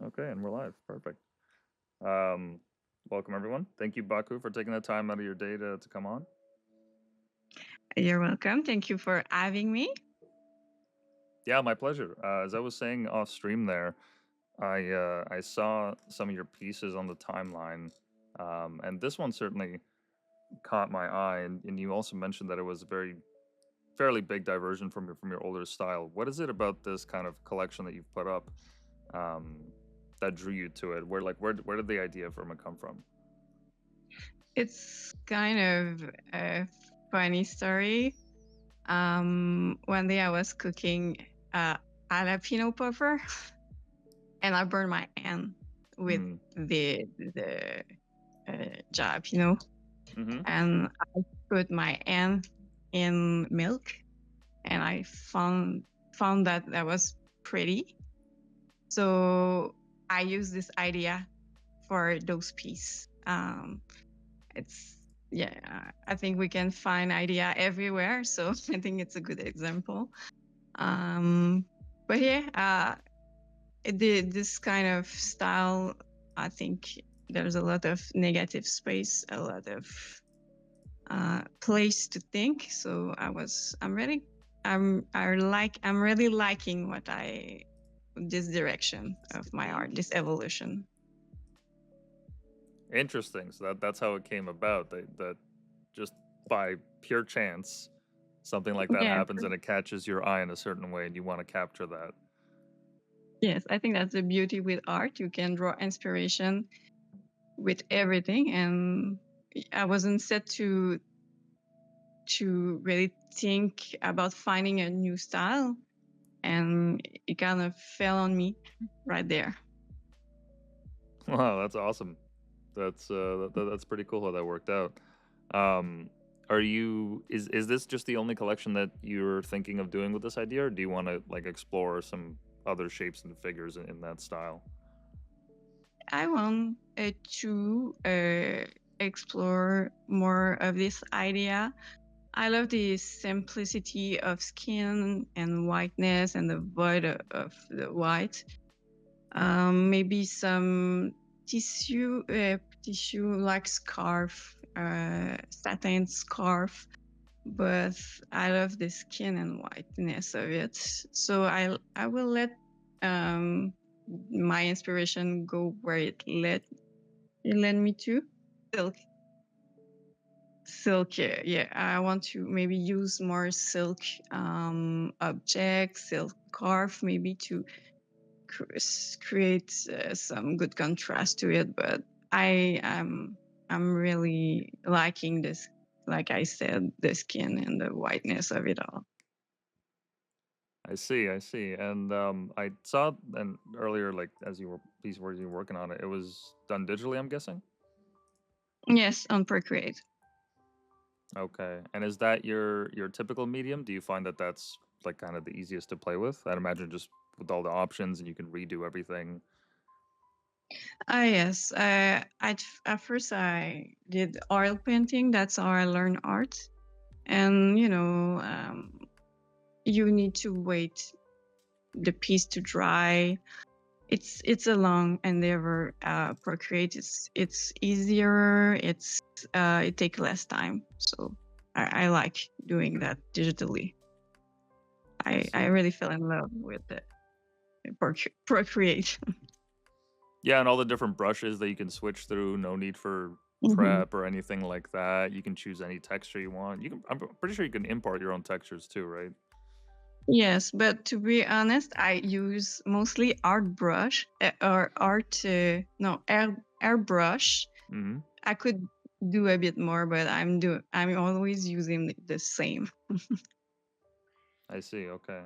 Okay, and we're live. Perfect. Um, Welcome everyone. Thank you, Baku, for taking the time out of your day to come on. You're welcome. Thank you for having me. Yeah, my pleasure. As I was saying off stream there, I saw some of your pieces on the timeline, and this one certainly caught my eye. And you also mentioned that it was a fairly big diversion from your older style. What is it about this kind of collection that you've put up um, that drew you to it? Where did the idea from it come from? It's kind of a funny story. One day I was cooking jalapeno pepper and I burned my hand with Mm. the jalapeno, Mm-hmm. and I put my hand in milk, and I found that was pretty. So I used this idea for those pieces. It's yeah, I think we can find idea everywhere, so I think it's a good example. um but yeah, this kind of style, I think there's a lot of negative space, a lot of place to think. So I'm really liking what I this direction of my art, this evolution. Interesting. So that's how it came about. That just by pure chance, something like that Yeah. happens and it catches your eye in a certain way, and you want to capture that. Yes, I think that's the beauty with art. You can draw inspiration with everything, and I wasn't set to really think about finding a new style, and it kind of fell on me right there. Wow, that's awesome. That's pretty cool how that worked out. Um, are you is this just the only collection that you're thinking of doing with this idea, or do you want to like explore some other shapes and figures in that style? I want to explore more of this idea. I love the simplicity of skin and whiteness and the void of the white. Maybe some tissue like scarf, satin scarf. But I love the skin and whiteness of it. So I will let um, my inspiration go where it led me to. Silk, silk. Yeah, I want to maybe use more silk objects, silk scarf, maybe to create some good contrast to it. But I am I'm really liking this, like I said, the skin and the whiteness of it all. I see. And I saw and earlier, like as you were these words you were working on it, it was done digitally, I'm guessing. Yes, on Procreate. Okay. And is that your typical medium? Do you find that that's like kind of the easiest to play with? I'd imagine just with all the options and you can redo everything. Ah, yes. At first I did oil painting. That's how I learned art. And you need to wait the piece to dry. It's a long endeavor. Procreate it's easier. It takes less time. So I like doing that digitally. I I see. really fell in love with it. Procreate. Yeah, and all the different brushes that you can switch through, no need for prep or anything like that. You can choose any texture you want. I'm pretty sure you can import your own textures too, right? Yes, but to be honest, I use mostly art brush or art no airbrush. Mhm. I could do a bit more, but I'm always using the same. I see. Okay.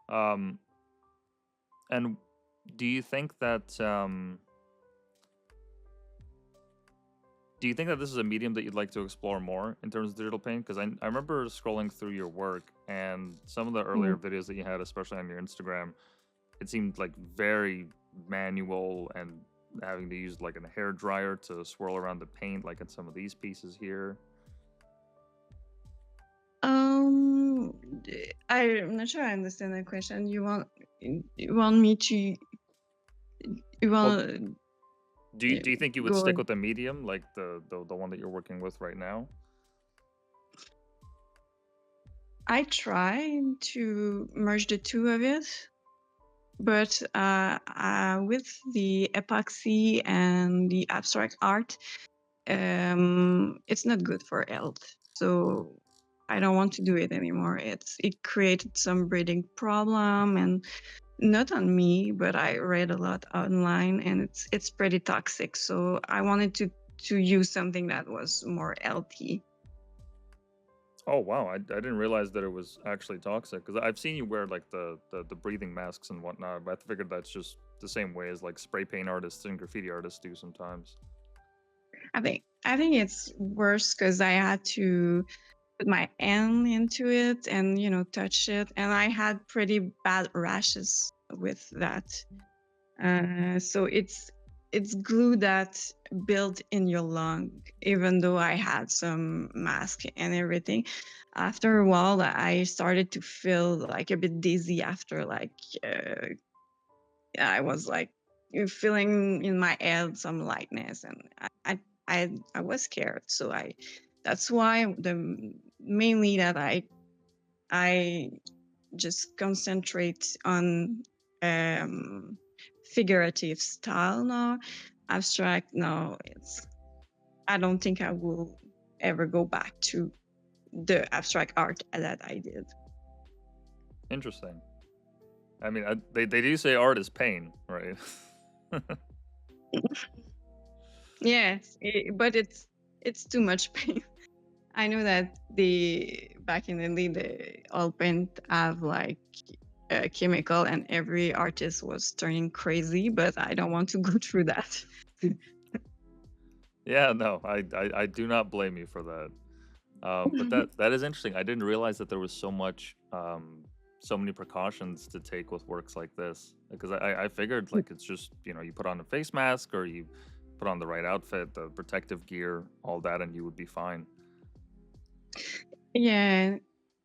Um and do you think that this is a medium that you'd like to explore more in terms of digital paint? Because I remember scrolling through your work and some of the earlier Mm. videos that you had, especially on your Instagram, it seemed like very manual and having to use like a hair dryer to swirl around the paint, like in some of these pieces here. I'm not sure I understand the question. You want me to You Well, want to do you think you would go? stick with the medium, like the one that you're working with right now? I try to merge the two of it, but with the epoxy and the abstract art, it's not good for health. So I don't want to do it anymore. It created some breathing problem, and not on me, but I read a lot online, and it's pretty toxic. So I wanted to use something that was more healthy. Oh wow, I didn't realize that it was actually toxic because I've seen you wear like the breathing masks and whatnot, but I figured that's just the same way as like spray paint artists and graffiti artists do sometimes. I think it's worse because I had to put my hand into it and touch it, and I had pretty bad rashes with that. So it's glue that built in your lung. Even though I had some mask and everything, after a while I started to feel like a bit dizzy after like I was like feeling in my head some lightness, and I was scared. So I that's why the mainly that I just concentrate on um figurative style now. Abstract, no, it's I don't think I will ever go back to the abstract art that I did. Interesting. I mean, they do say art is pain, right? Yes, but it's too much pain. I know that the back in the day, the oil paint have like a chemical, and every artist was turning crazy. But I don't want to go through that. Yeah, no, I do not blame you for that. But that is interesting. I didn't realize that there was so many precautions to take with works like this. Because I figured like it's just you put on a face mask or you put on the right outfit, the protective gear, all that, and you would be fine. Yeah,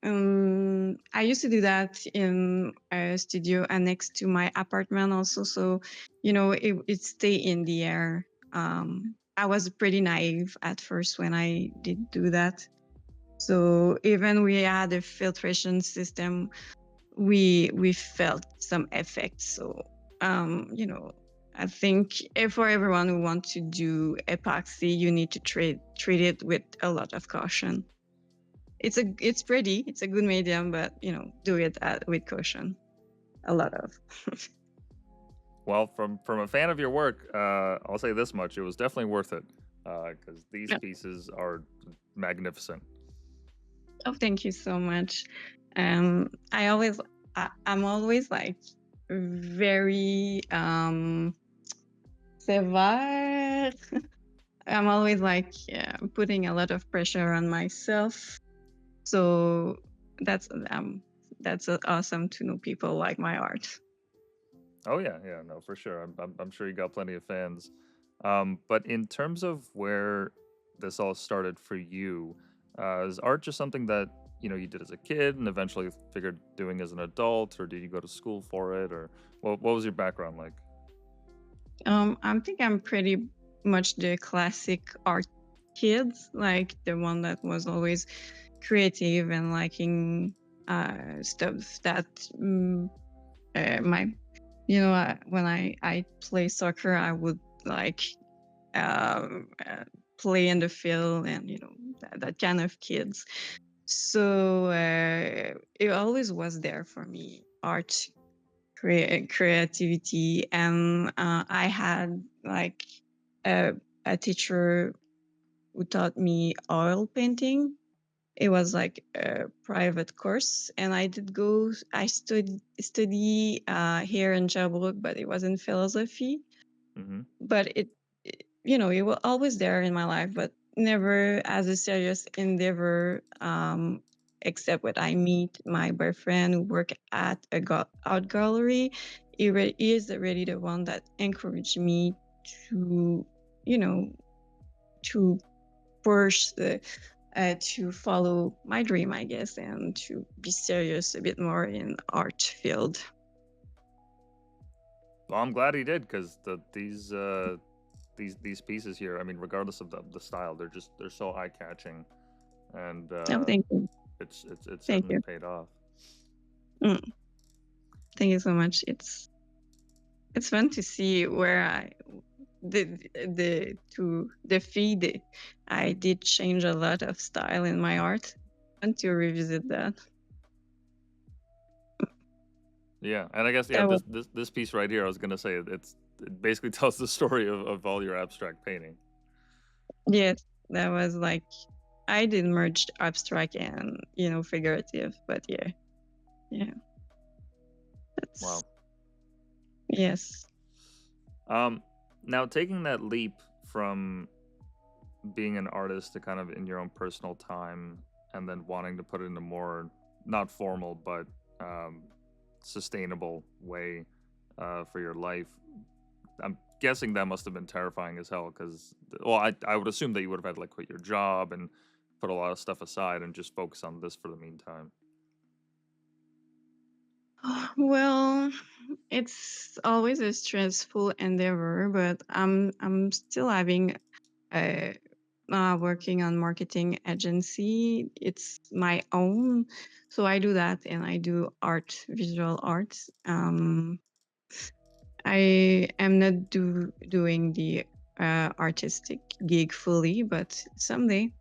I used to do that in a studio next to my apartment also. So, it stay in the air. I was pretty naive at first when I did do that. So even we had a filtration system, we felt some effects. So, I think for everyone who wants to do epoxy, you need to treat it with a lot of caution. It's pretty, it's a good medium, but do it with caution. A lot of. Well, from a fan of your work, I'll say this much: it was definitely worth it because these Yeah. pieces are magnificent. Oh, thank you so much. I'm always like very severe. I'm always like, yeah, putting a lot of pressure on myself. So that's awesome to know people like my art. Oh yeah, yeah, no, for sure. I'm sure you got plenty of fans. But in terms of where this all started for you, is art just something that you did as a kid and eventually figured doing as an adult, or did you go to school for it, or what was your background like? I think I'm pretty much the classic art kids, like the one that was always creative and liking stuff that my when I play soccer, I would like um, uh, play in the field, and that kind of kids. So it always was there for me, art, creativity, and I had like a, a teacher who taught me oil painting. It was like a private course, and I did go. I study here in Sherbrooke, but it was in philosophy. Hmm. But it was always there in my life, but never as a serious endeavor. Except when I meet my boyfriend who work at a art gallery, he is really the one that encouraged me to, you know, to push to follow my dream, I guess, and to be serious a bit more in art field. Well, I'm glad he did because these pieces here. I mean, regardless of the style, they're so eye catching, and Oh, thank you. it's Thank certainly you. paid off. Mm, thank you so much. It's fun to see where the feed. I did change a lot of style in my art. Fun to revisit that. Yeah, and I guess yeah, That was this piece right here, I was gonna say it basically tells the story of all your abstract painting. yes, that was like I did merge abstract and figurative, but yeah, that's Wow. yes. Um, Now taking that leap from being an artist to kind of in your own personal time, and then wanting to put it in a more not formal but um, sustainable way for your life. I'm guessing that must have been terrifying as hell because, well, I would assume that you would have had to like quit your job and put a lot of stuff aside and just focus on this for the meantime. Well, it's always a stressful endeavor, but I'm still having a working on marketing agency. It's my own, so I do that and I do art, visual art. I am not doing the artistic gig fully, but someday.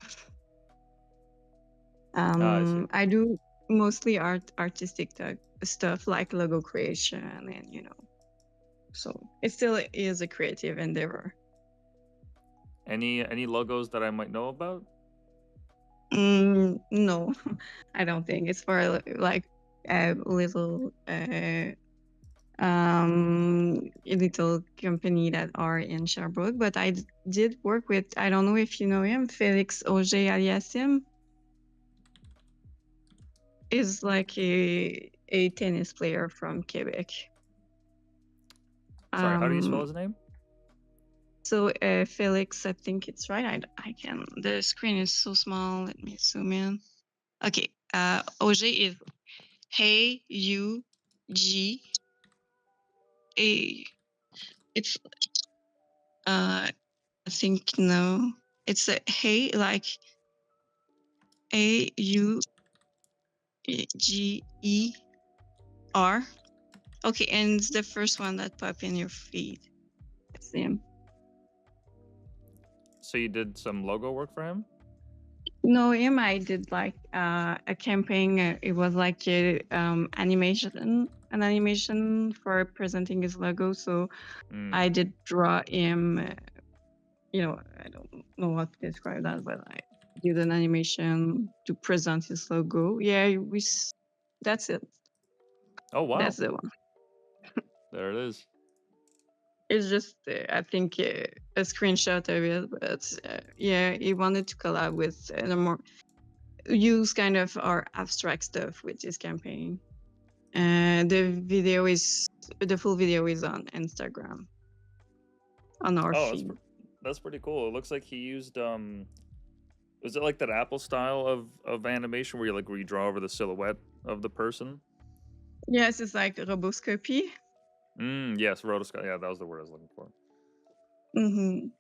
Ah, I see. I do mostly artistic stuff like logo creation, and so it still is a creative endeavor. Any logos that I might know about? No, I don't think it's for like a little company that are in Sherbrooke. But I did work with, I don't know if you know him, Felix Auger Aliasim is like a tennis player from Quebec. Sorry, how do you spell Um, his name? so Felix, I think it's right. I can. The screen is so small. Let me zoom in. Okay. Auger is Hey U G A. It's I think no. It's a Hey like AUGER. Okay, and it's the first one that pop in your feed. It's him. So you did some logo work for him? No, him. I did like a campaign. It was like an animation for presenting his logo. So Mm. I did draw him. I don't know how to describe that, but I did an animation to present his logo. Yeah, that's it. Oh wow, That's the one. there it is. It's just, I think, a screenshot of it, but yeah, he wanted to collab with the more use kind of our abstract stuff with this campaign. The full video is on Instagram on our Oh, feed. that's pretty cool. It looks like he used was it like that Apple style of animation where you draw over the silhouette of the person? Yes, it's like roboscopy. Yes, rotoscope. Yeah, that was the word I was looking for.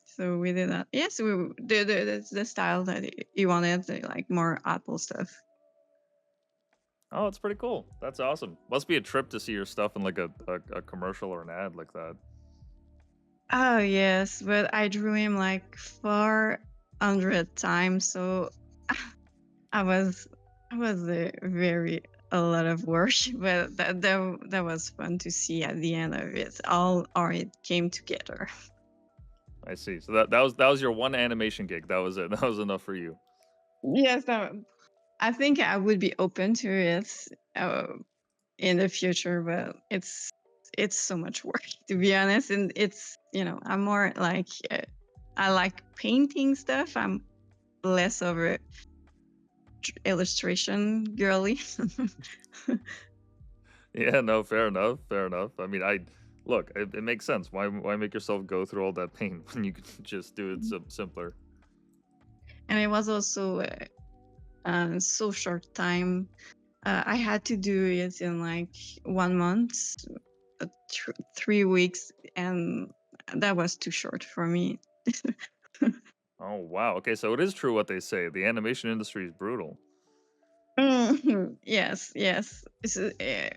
So we did that. Yes, the style that he wanted, like more Apple stuff. Oh, that's pretty cool. That's awesome. Must be a trip to see your stuff in like a commercial or an ad like that. Oh yes, but I drew him like 400 times, so I was I was very a lot of work, but that was fun to see at the end of it. All it came together. I see. So that was your one animation gig. That was it. That was enough for you. Yes, I think I would be open to it in the future, but it's so much work to be honest, and it's I'm more like I like painting stuff. I'm less of a illustration girly. Yeah, no, fair enough. Fair enough. I mean, I look, it makes sense. Why make yourself go through all that pain when you could just do it simpler? And it was also so short time. I had to do it in like 1 month. 3 weeks, and that was too short for me. Oh, wow. Okay, so it is true what they say. The animation industry is brutal. Yes, yes.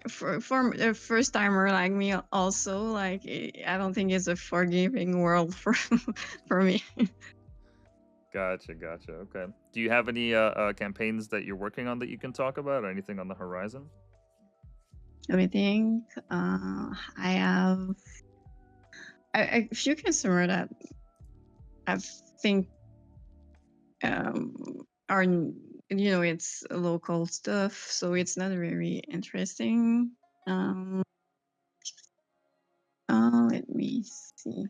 For a first timer like me, also, like, I don't think it's a forgiving world for for me. Gotcha, gotcha. Okay. Do you have any campaigns that you're working on that you can talk about, or anything on the horizon? Let me think. I have a few customers that I think um, are it's local stuff, so it's not very interesting. Um, let me see.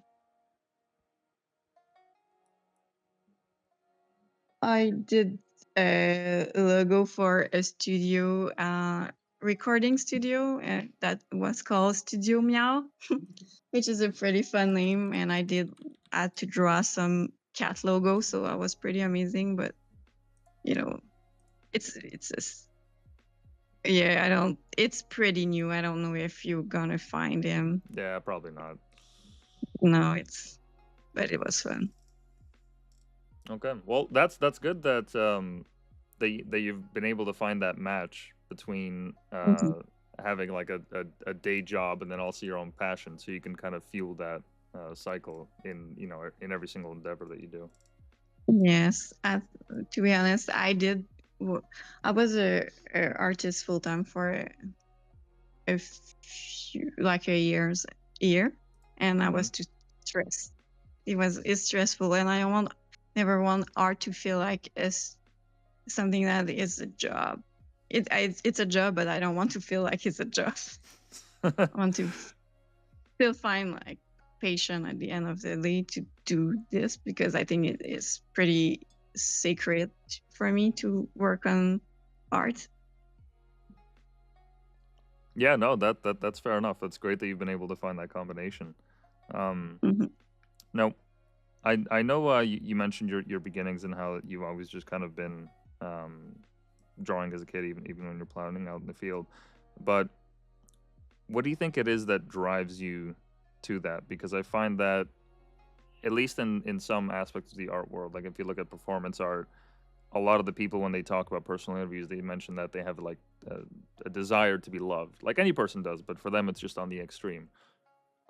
I did a logo for a studio, recording studio, that was called Studio Meow, which is a pretty fun name. And I had to draw some cat logo, so I was pretty amazing. But you know, it's just, yeah, I don't. It's pretty new. I don't know if you're gonna find him. Yeah, probably not. No, but it was fun. Okay. Well, that's good that that you've been able to find that match between Mhm. having like a day job and then also your own passion, so you can kind of fuel that cycle in in every single endeavor that you do. Yes, to be honest, I was a artist full time for a like a year, and I Mm-hmm. was too stressed. It's stressful, and I don't want never want art to feel like it's something that is a job. It's a job, but I don't want to feel like it's a job. I want to still find like passion at the end of the day to do this, because I think it is pretty sacred for me to work on art. Yeah, no, that's fair enough. That's great that you've been able to find that combination. Um, Mhm. Now, I know you mentioned your beginnings and how you've always just kind of been um, drawing as a kid, even when you're planning out in the field. But what do you think it is that drives you to that? Because I find that, at least in some aspects of the art world, like if you look at performance art, a lot of the people, when they talk about personal interviews, they mention that they have like a desire to be loved, like any person does, but for them it's just on the extreme.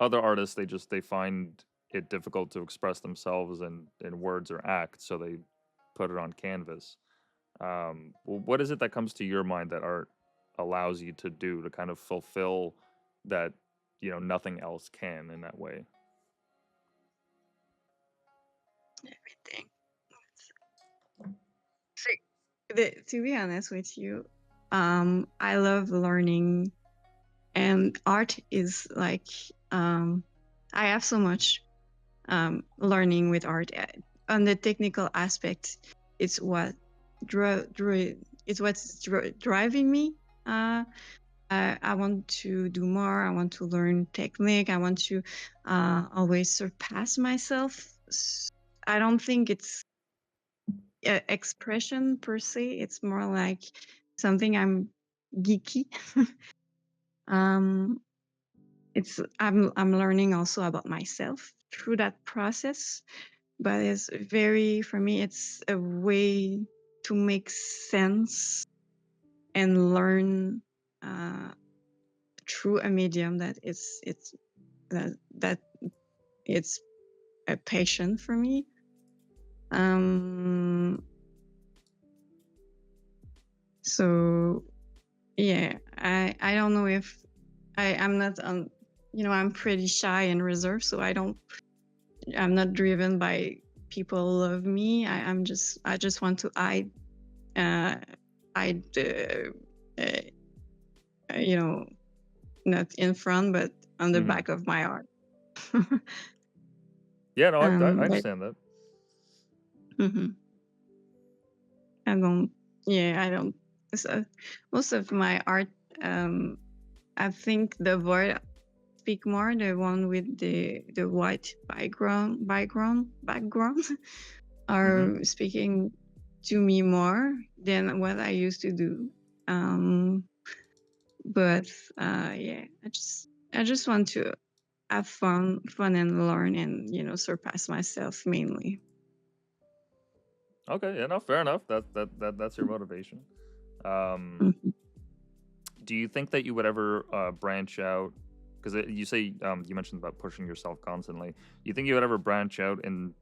Other artists, they find it difficult to express themselves in words or acts, so they put it on canvas. What is it that comes to your mind that art allows you to do to kind of fulfill that nothing else can in that way? Everything. So, to be honest with you, I love learning, and art is like, I have so much learning with art. On the technical aspect, it's what it's what's driving me. Uh, I want to do more. I want to learn technique. I want to always surpass myself. I don't think it's expression per se. It's more like something I'm geeky. um, I'm learning also about myself through that process. But it's very, for me, it's a way to make sense and learn uh, through a medium that that it's a passion for me. Um, so yeah, I don't know if I'm not on. I'm pretty shy and reserved, so I'm not driven by people love me. I just want to uh, hide uh, you know, not in front, but on the Hmm. back of my arm. Yeah, no, I But understand that. mhm, I don't. Yeah, I don't. So most of my art, um, I think the void speak more. The one with the white background Hmm. are speaking to me more than what I used to do. Um, but yeah, I just want to have fun and learn and surpass myself mainly. Okay, yeah, no, fair enough. That's your motivation. Um, Mhm. do you think that you would ever branch out? Because you say you mentioned about pushing yourself constantly. Do you think you would ever branch out in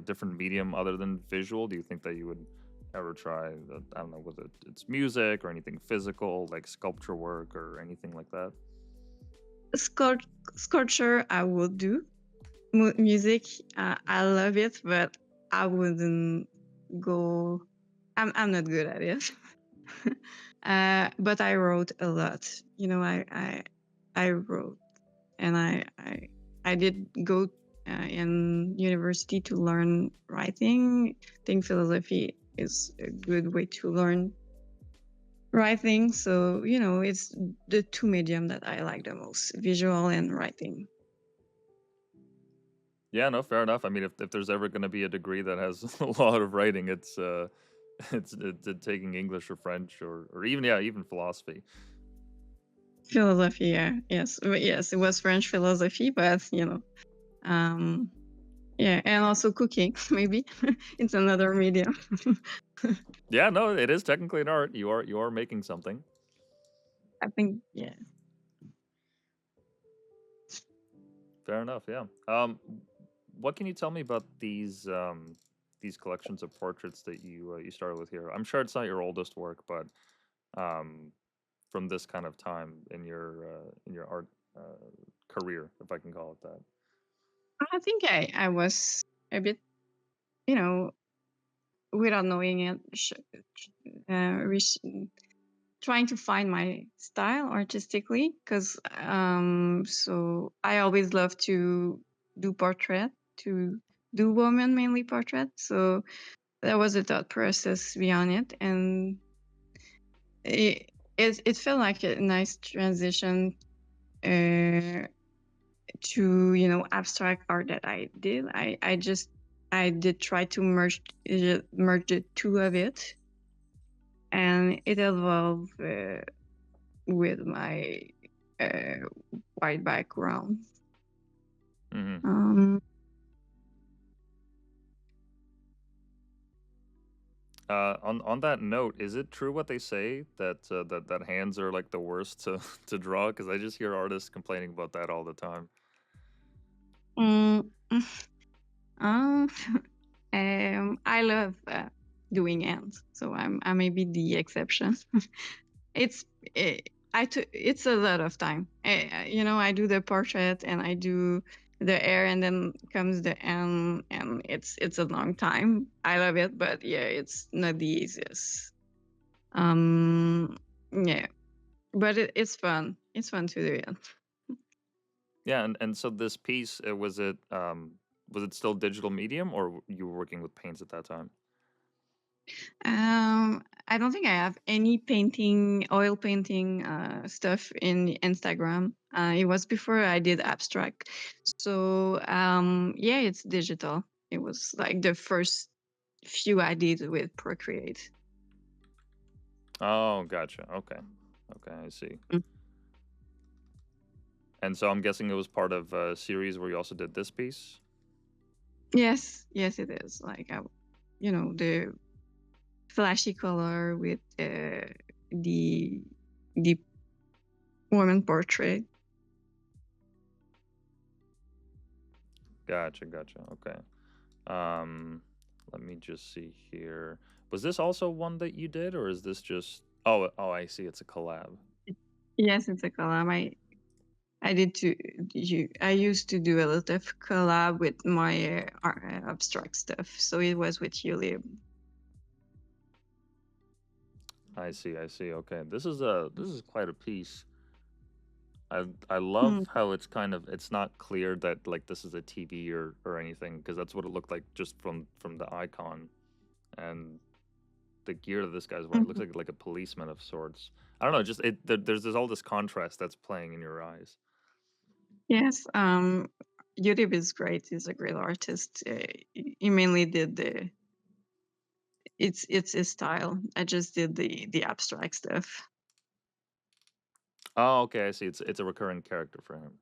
different medium other than visual? Do you think that you would ever try? I don't know, whether it's music or anything physical, like sculpture work or anything like that. Sculpt- Sculpture, I would do. Music, I love it, but I wouldn't go. I'm not good at it. But I wrote a lot. I wrote, and I did go in university to learn writing. I think philosophy is a good way to learn writing. So it's the two medium that I like the most: visual and writing. Yeah, no, fair enough. I mean, if there's ever going to be a degree that has a lot of writing, it's taking English or French or even yeah, even philosophy. Philosophy, yeah, yes, yes, it was French philosophy, but um, yeah, and also cooking, maybe it's another medium. Yeah, no, it is technically an art. You are making something. I think, yeah. Fair enough. Yeah. What can you tell me about these collections of portraits that you started with here? I'm sure it's not your oldest work, but um, from this kind of time in your art career, if I can call it that. I think I was a bit, you know, without knowing it, trying to find my style artistically, because so I always love to do portrait, to do woman mainly portrait. So that was a thought process beyond it, and it felt like a nice transition uh, to abstract art that I did. I did try to merge the two of it, and it evolved with my uh, white background. Hmm. Um, On that note, is it true what they say that that hands are like the worst to to draw? Because I just hear artists complaining about that all the time. mm, um, I love doing ants, so I may be the exception. It's it's a lot of time. I do the portrait and I do the air, and then comes the end, and it's a long time. I love it, but yeah, it's not the easiest. Um, yeah, but it's fun. It's fun to do it. Yeah, and so this piece, was it still digital medium or you were working with paints at that time? I don't think I have any painting, oil painting stuff in Instagram. It was before I did abstract. So yeah, it's digital. It was like the first few I did with Procreate. Oh, gotcha. Okay. Okay, I see. Mm. And so I'm guessing it was part of a series where you also did this piece? Yes, yes, it is. Like the flashy color with the the woman portrait. Gotcha, gotcha. Okay. Um, let me just see here. Was this also one that you did, or is this just? Oh, I see. It's a collab. Yes, it's a collab. I did to I used to do a lot of collab with my abstract stuff, so it was with Ulib. I see. I see. Okay. This is quite a piece. I love Hmm. how it's kind of it's not clear that like this is a TV or anything because that's what it looked like just from the icon and the gear that this guy's wearing. It looks Mhm. like a policeman of sorts. I don't know. Just there's all this contrast that's playing in your eyes. Yes, Ulib is great. He's a great artist. He mainly did the it's his style. I just did the abstract stuff. Oh, okay, I see. It's a recurring character for him.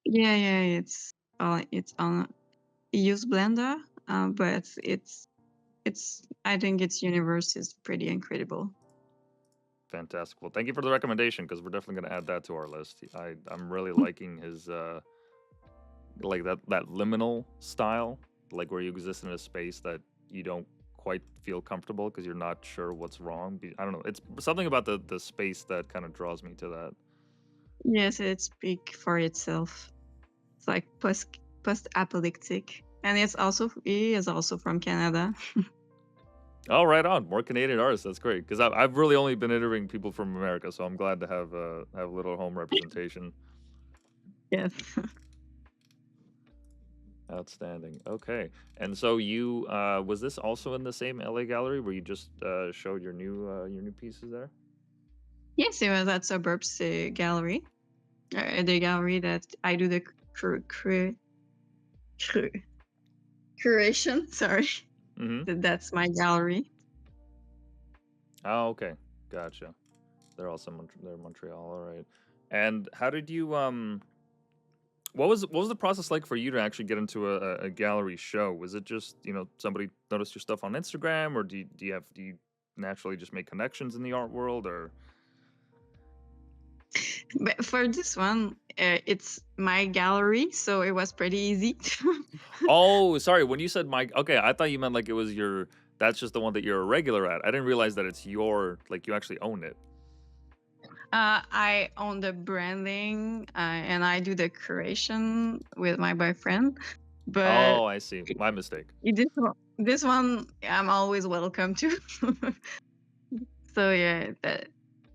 Yeah, yeah, it's on use Blender, but it's I think its universe is pretty incredible. Fantastic. Well, thank you for the recommendation because we're definitely going to add that to our list. I'm really liking his like that liminal style, like where you exist in a space that you don't quite feel comfortable because you're not sure what's wrong. I don't know. It's something about the space that kind of draws me to that. Yes, it speaks for itself. It's like post-apocalyptic, and he is also from Canada. Oh, right on. More Canadian artists. That's great because I've really only been interviewing people from America, so I'm glad to have a little home representation. Yes. Outstanding. Okay, and so you was this also in the same LA gallery where you just showed your new pieces there? Yes, it was at Suburbs Gallery, the gallery that I do the cur- curation. Sorry, Mm-hmm. that's my gallery. Oh, okay, gotcha. They're also they're Montreal. All right. And how did you what was the process like for you to actually get into a gallery show? Was it just somebody noticed your stuff on Instagram, or do you naturally just make connections in the art world, or But for this one, it's my gallery, so it was pretty easy. oh, sorry, when you said Mike, okay, I thought you meant like it was your that's just the one that you're a regular at. I didn't realize that it's your like you actually own it. I own the branding, and I do the curation with my boyfriend. But Oh, I see. My mistake. this one, I'm always welcome to. So yeah,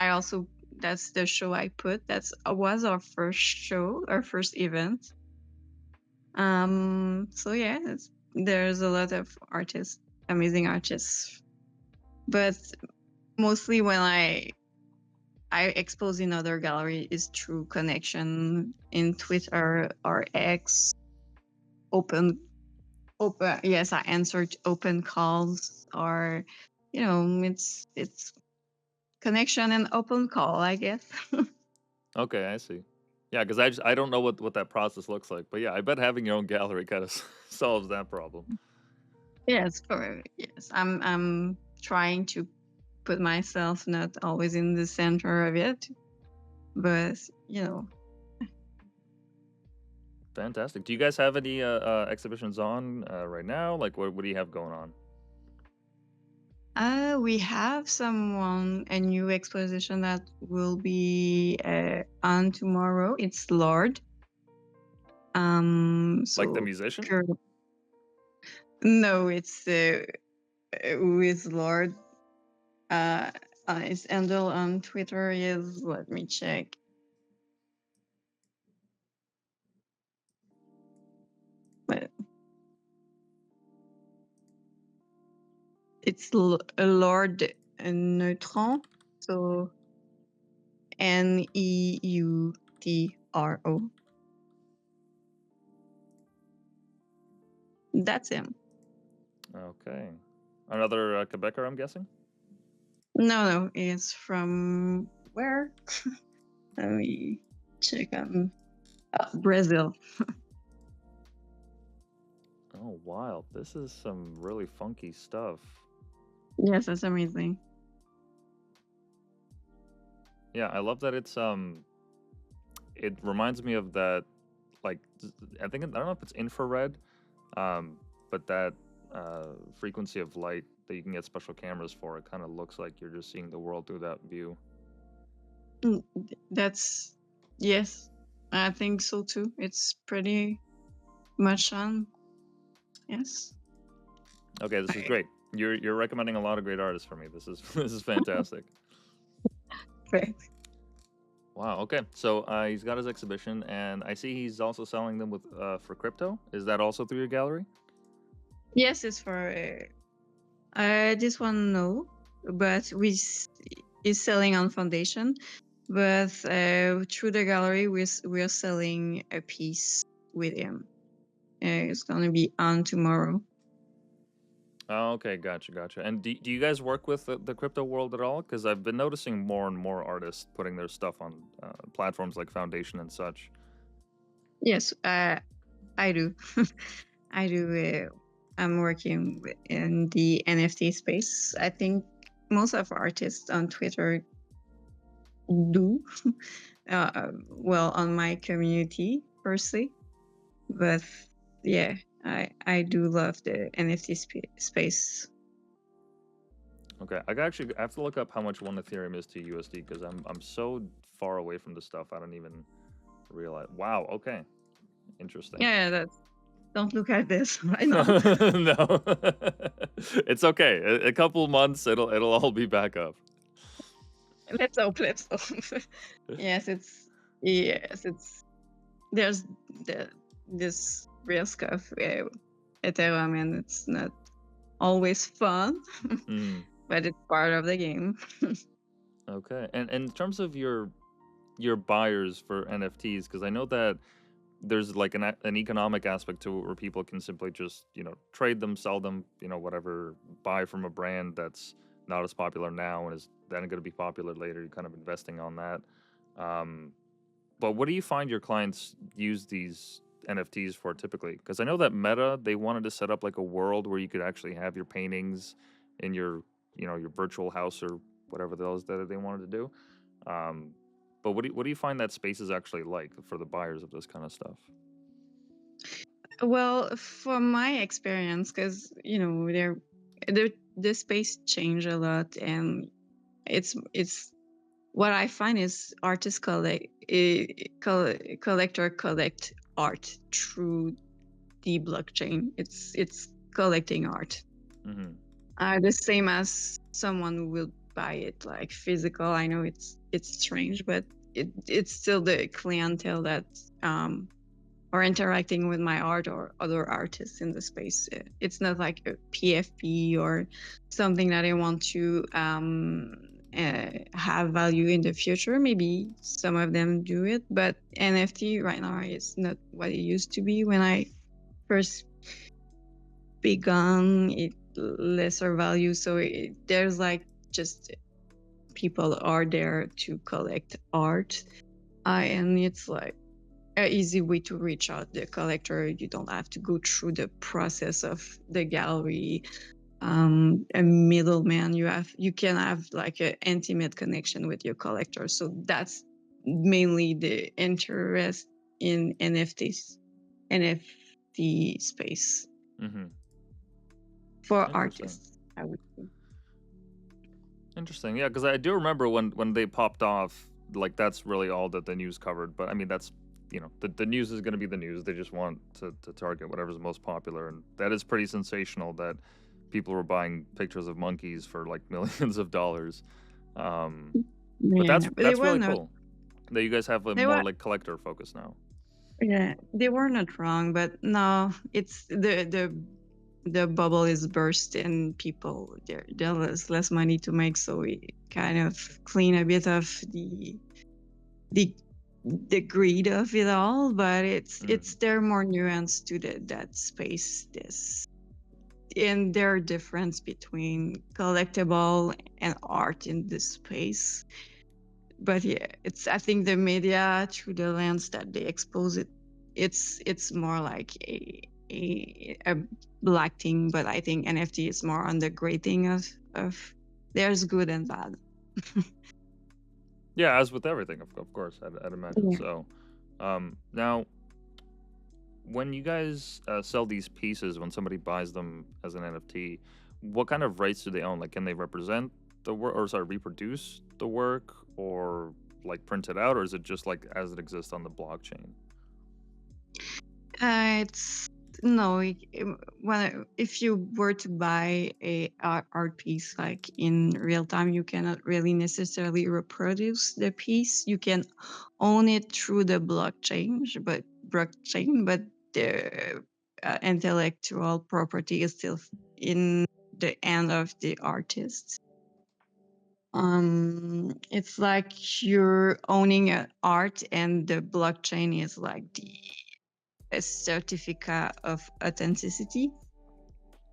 I also that's the show I put. That's was our first show, our first event. So yeah, there's a lot of artists, amazing artists, but mostly when I expose in other gallery is through connection in Twitter or X. Open, open. Yes, I answered open calls, or it's connection and open call, I guess. Okay, I see. Yeah, because I don't know what that process looks like, but yeah, I bet having your own gallery kind of solves that problem. Yes, I'm trying to put myself not always in the center of it, but Fantastic. Do you guys have any exhibitions on right now? Like, what do you have going on? we have a new exposition that will be on tomorrow. It's Lord. Like the So musician? no, it's with Lord. Uh, his handle on Twitter is, let me check. But it's Lord Neutron. So Neutro. That's him. Okay. Another Quebecer, I'm guessing. No, it's from where? Let me check on Brazil. Oh, wild. This is some really funky stuff. Yes, that's amazing. Yeah, I love that it reminds me of that like I think I don't know if it's infrared, um, but that frequency of light that you can get special cameras for, it kind of looks like you're just seeing the world through that view. That's yes, I think so too. It's pretty much on. Yes. Okay, this is Okay. great. You're recommending a lot of great artists for me. This is this is fantastic. Great. Wow. Okay. So he's got his exhibition, and I see he's also selling them with for crypto. Is that also through your gallery? Yes, it's for this one. No, but is selling on foundation. But through the gallery, we're selling a piece with him. It's gonna be on tomorrow. Oh, okay, gotcha, gotcha. And do you guys work with the crypto world at all? Because I've been noticing more and more artists putting their stuff on platforms like Foundation and such. Yes, I do. I do. I'm working in the NFT space. I think most of artists on Twitter do. Well, on my community, firstly, but yeah, I do love the NFT space. Okay, I have to look up how much one Ethereum is to USD because I'm so far away from the stuff I don't even realize. Wow. Okay. Interesting. Yeah, that's. Don't look at this right now. No, it's okay. A couple months, it'll all be back up. Let's hope. Let's hope. Yes, it's there's this risk of Ethereum, and it's not always fun, Mm, but it's part of the game. okay. And in terms of your buyers for NFTs, because I know that there's like an economic aspect to it where people can simply just trade them, sell them, whatever, buy from a brand that's not as popular now and is then going to be popular later. You're kind of investing on that. Um, But what do you find your clients use these NFTs for typically? Because I know that Meta, they wanted to set up like a world where you could actually have your paintings in your virtual house or whatever those that they wanted to do. Um, but what do you find that space is actually like for the buyers of this kind of stuff? Well, from my experience, because the space change a lot, and it's what I find is artists collector collect art through the blockchain. It's collecting art. Mm-hmm. The same as someone who will buy it like physical. I know it's strange, but it's still the clientele that are interacting with my art or other artists in the space. It's not like a PFP or something that I want to have value in the future. Maybe some of them do it, but NFT right now is not what it used to be when I first begun. It lesser value, so there's like just people are there to collect art, and it's like an easy way to reach out the collector. You don't have to go through the process of the gallery, a middleman. You can have like an intimate connection with your collector. So that's mainly the interest in NFT space Mm-hmm. for Interesting. artists, I would say. Interesting. Yeah, because I do remember when they popped off, like that's really all that the news covered. But I mean, that's the news is going to be the news. They just want to target whatever's most popular, and that is pretty sensational that people were buying pictures of monkeys for like millions of dollars. Um, but Yeah, but they that's were really not. cool that you guys have a They more were. like collector focus now. Yeah, they were not wrong, but no, it's the bubble is burst and people there's less money to make, so we kind of clean a bit of the the greed of it all. But it's Mm, there more nuance to that space. This and there are difference between collectible and art in this space. But yeah, it's I think the media through the lens that they expose it, it's more like a black thing. But I think NFT is more on the gray thing of there's good and bad. yeah, as with everything, of course, I'd imagine. Yeah. So, now when you guys sell these pieces, when somebody buys them as an NFT, what kind of rights do they own? Like, can they represent the work, or sorry, reproduce the work, or like print it out, or is it just like as it exists on the blockchain? It's no. When if you were to buy a art piece like in real time, you cannot really necessarily reproduce the piece. You can own it through the blockchain, but the intellectual property is still in the hand of the artist. It's like you're owning an art, and the blockchain is like the a certificate of authenticity.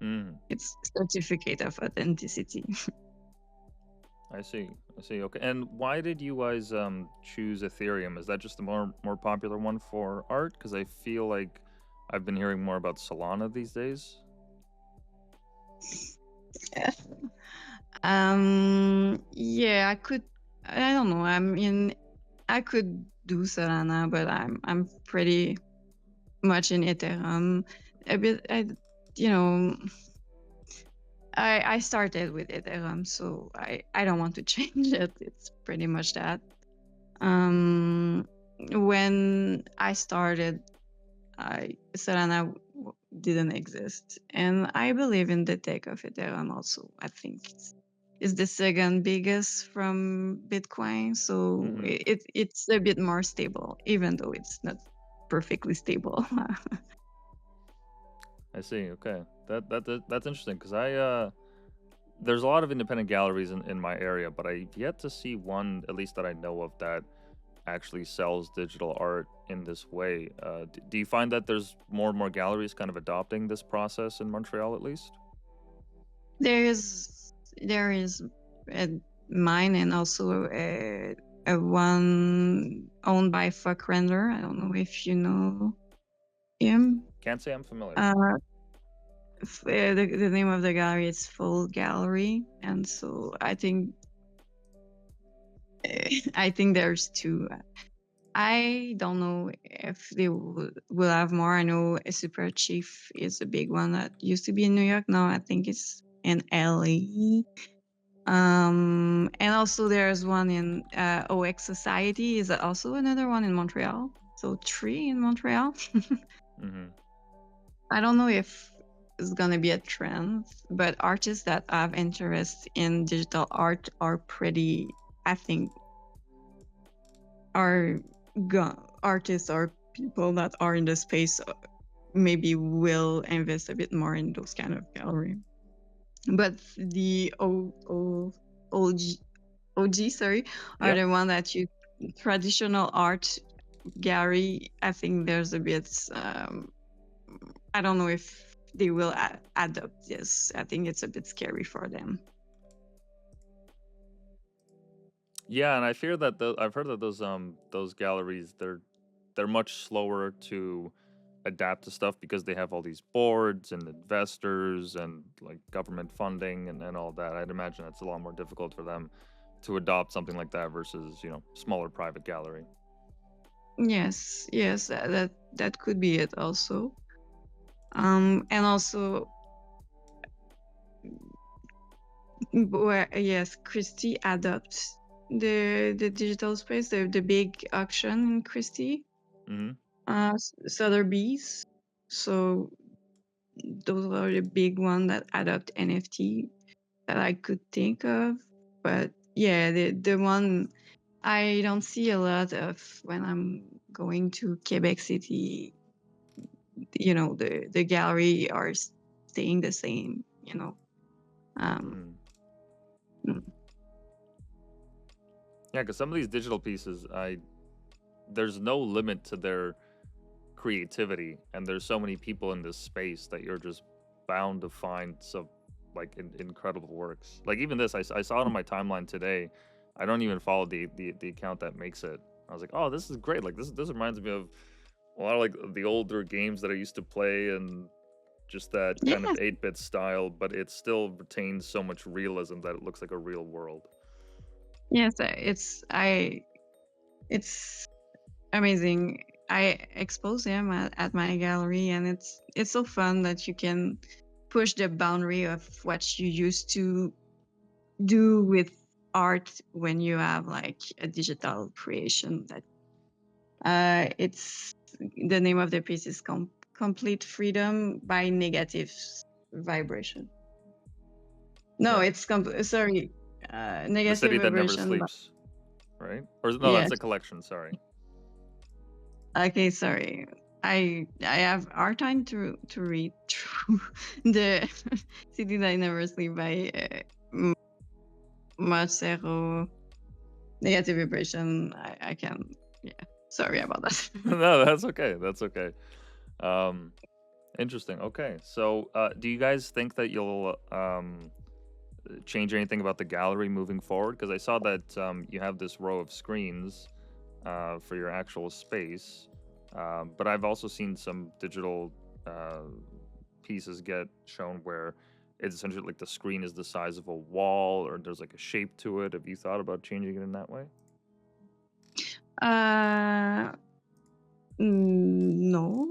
Mm, It's certificate of authenticity. I see. I see. Okay. And why did you guys choose Ethereum? Is that just the more popular one for art? Because I feel like I've been hearing more about Solana these days. Yeah. Yeah, I could. I don't know. I mean, I could do Solana, but I'm pretty much in Ethereum. A bit. You know, I started with Ethereum, so I don't want to change it. It's pretty much that. When I started, Solana didn't exist, and I believe in the tech of Ethereum. Also, I think it's the second biggest from Bitcoin, so Mm-hmm. it's a bit more stable, even though it's not perfectly stable. I see. Okay. That's interesting because there's a lot of independent galleries in my area, but I've yet to see one, at least that I know of, that actually sells digital art in this way. Do you find that there's more and more galleries kind of adopting this process in Montreal, at least? There is a mine and also a one owned by Fuck Render. I don't know if you know him. Can't say I'm familiar. Uh, the name of the gallery is Full Gallery, and so I think there's two. I don't know if they will have more. I know a Super Chief is a big one that used to be in New York. Now I think it's in LA. And also there's one in OX Society is also another one in Montreal. So three in Montreal. Mm-hmm. I don't know if it's gonna be a trend, but artists that have interest in digital art are pretty. I think are artists or people that are in the space maybe will invest a bit more in those kind of gallery. But the OG, sorry, are Yep. the one that you traditional art gallery. I think there's a bit. I don't know if they will adopt this. I think it's a bit scary for them. Yeah, and I fear that I've heard that those galleries they're much slower to adapt to stuff because they have all these boards and investors and like government funding and all that. I'd imagine it's a lot more difficult for them to adopt something like that versus, smaller private gallery. Yes, yes, that could be it also. And also, where yes, Christie adopts the digital space, the big auction in Christie, Mm-hmm. Sotheby's. So those are the big one that adopt NFT that I could think of. But yeah, the one I don't see a lot of when I'm going to Quebec City. The gallery are staying the same. Um, Mm. mm, Yeah, because some of these digital pieces, there's no limit to their creativity, and there's so many people in this space that you're just bound to find some like incredible works. Like even this, I saw it on my timeline today. I don't even follow the account that makes it. I was like, oh, this is great. Like this reminds me of a lot of like the older games that I used to play and just that kind of yes, 8-bit style, but it still retains so much realism that it looks like a real world. yes, it's amazing. I expose him at my gallery, and it's so fun that you can push the boundary of what you used to do with art when you have like a digital creation. That it's the name of the piece is complete freedom by negative vibration. No, Yeah, it's sorry, the negative city that never vibration. sleeps, right? Or no, that's Yes. a collection. Sorry. Okay, sorry. I have hard time to read through the City That Never Sleep by Marcelo. Negative vibration. I can. Yeah. Sorry about that. No, that's okay. That's okay. Um, Interesting. Okay. So, do you guys think that you'll change anything about the gallery moving forward? Because I saw that you have this row of screens for your actual space, but I've also seen some digital uh, pieces get shown where it's essentially like the screen is the size of a wall, or there's like a shape to it. Have you thought about changing it in that way? Uh, no.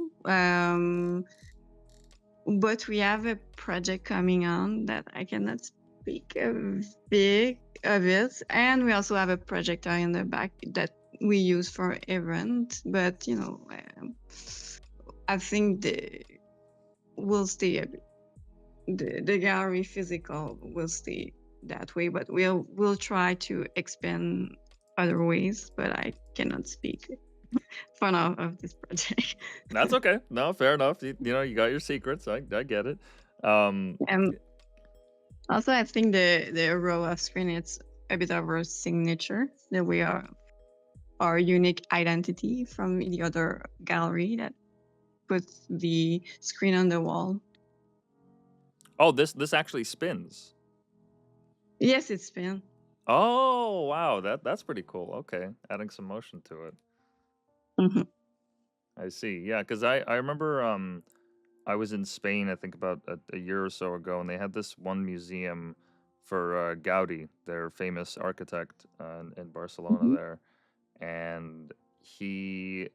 But we have a project coming on that I cannot speak of it, and we also have a projector in the back that we use for event. But I think will stay the gallery physical will stay that way, but we'll try to expand other ways. But I cannot speak for now of this project. That's okay. No, fair enough. You got your secrets. I get it. And also, I think the row of screen it's a bit of our signature that we are our unique identity from the other gallery that puts the screen on the wall. Oh, this actually spins. Yes, it's been. Oh, wow. That's pretty cool. Okay, adding some motion to it. Mm-hmm. I see. Yeah, because I remember I was in Spain, I think about a year or so ago, and they had this one museum for Gaudi, their famous architect in Barcelona Mm-hmm. there, and he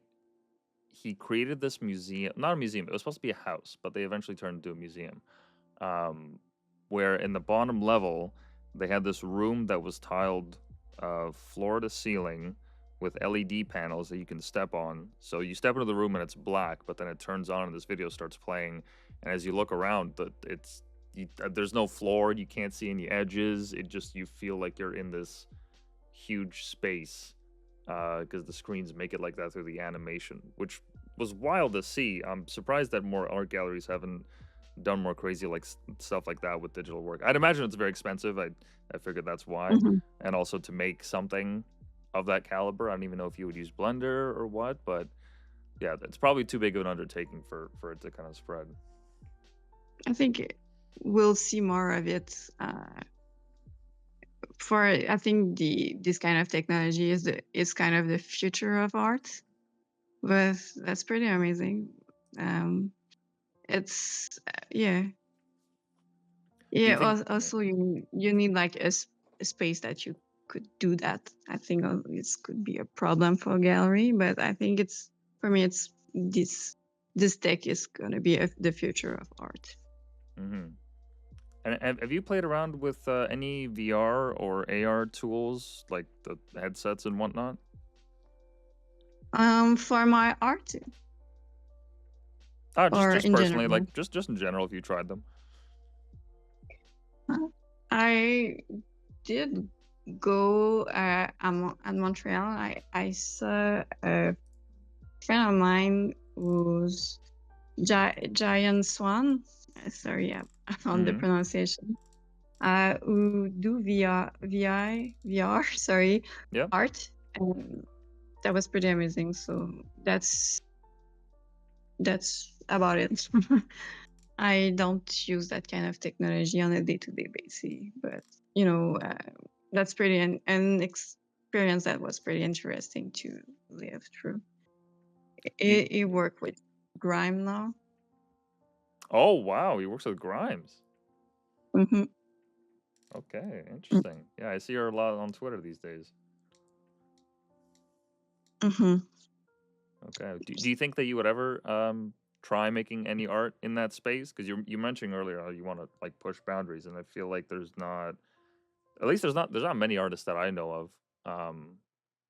created this museum, not a museum, it was supposed to be a house, but they eventually turned into a museum. Um, where in the bottom level they had this room that was tiled floor to ceiling with LED panels that you can step on. So you step into the room and it's black, but then it turns on and this video starts playing. And as you look around, there's no floor, you can't see any edges. It just you feel like you're in this huge space because the screens make it like that through the animation, which was wild to see. I'm surprised that more art galleries haven't done more crazy like stuff like that with digital work. I'd imagine it's very expensive. I figured that's why, Mm-hmm. and also to make something of that caliber, I don't even know if you would use Blender or what, but yeah, it's probably too big of an undertaking for it to kind of spread. I think we'll see more of it. I think this kind of technology is kind of the future of art, but that's pretty amazing. Um, it's yeah. Do you Yeah, think? also you need like a space that you could do that. I think this could be a problem for a gallery, but I think it's for me it's this tech is gonna be the future of art. Mm-hmm. And have you played around with any VR or AR tools like the headsets and whatnot? For my art Just or just in personally, general, like just in general, if you tried them. I did go at Montreal. I saw a friend of mine who's Giant Swan. Sorry, on the Mm-hmm. pronunciation. Who do VR, sorry, Yeah. art. And that was pretty amazing. So that's about it. I don't use that kind of technology on a day-to-day basis, but that's pretty an experience that was pretty interesting to live through. Do you, It worked with grime now. oh wow, he works with Grimes. Mm-hmm. Okay, interesting. Yeah, I see her a lot on Twitter these days. Mm-hmm. Okay. Do you think that you would ever try making any art in that space? Because you mentioned earlier how you want to like push boundaries, and I feel like there's not, at least there's not many artists that I know of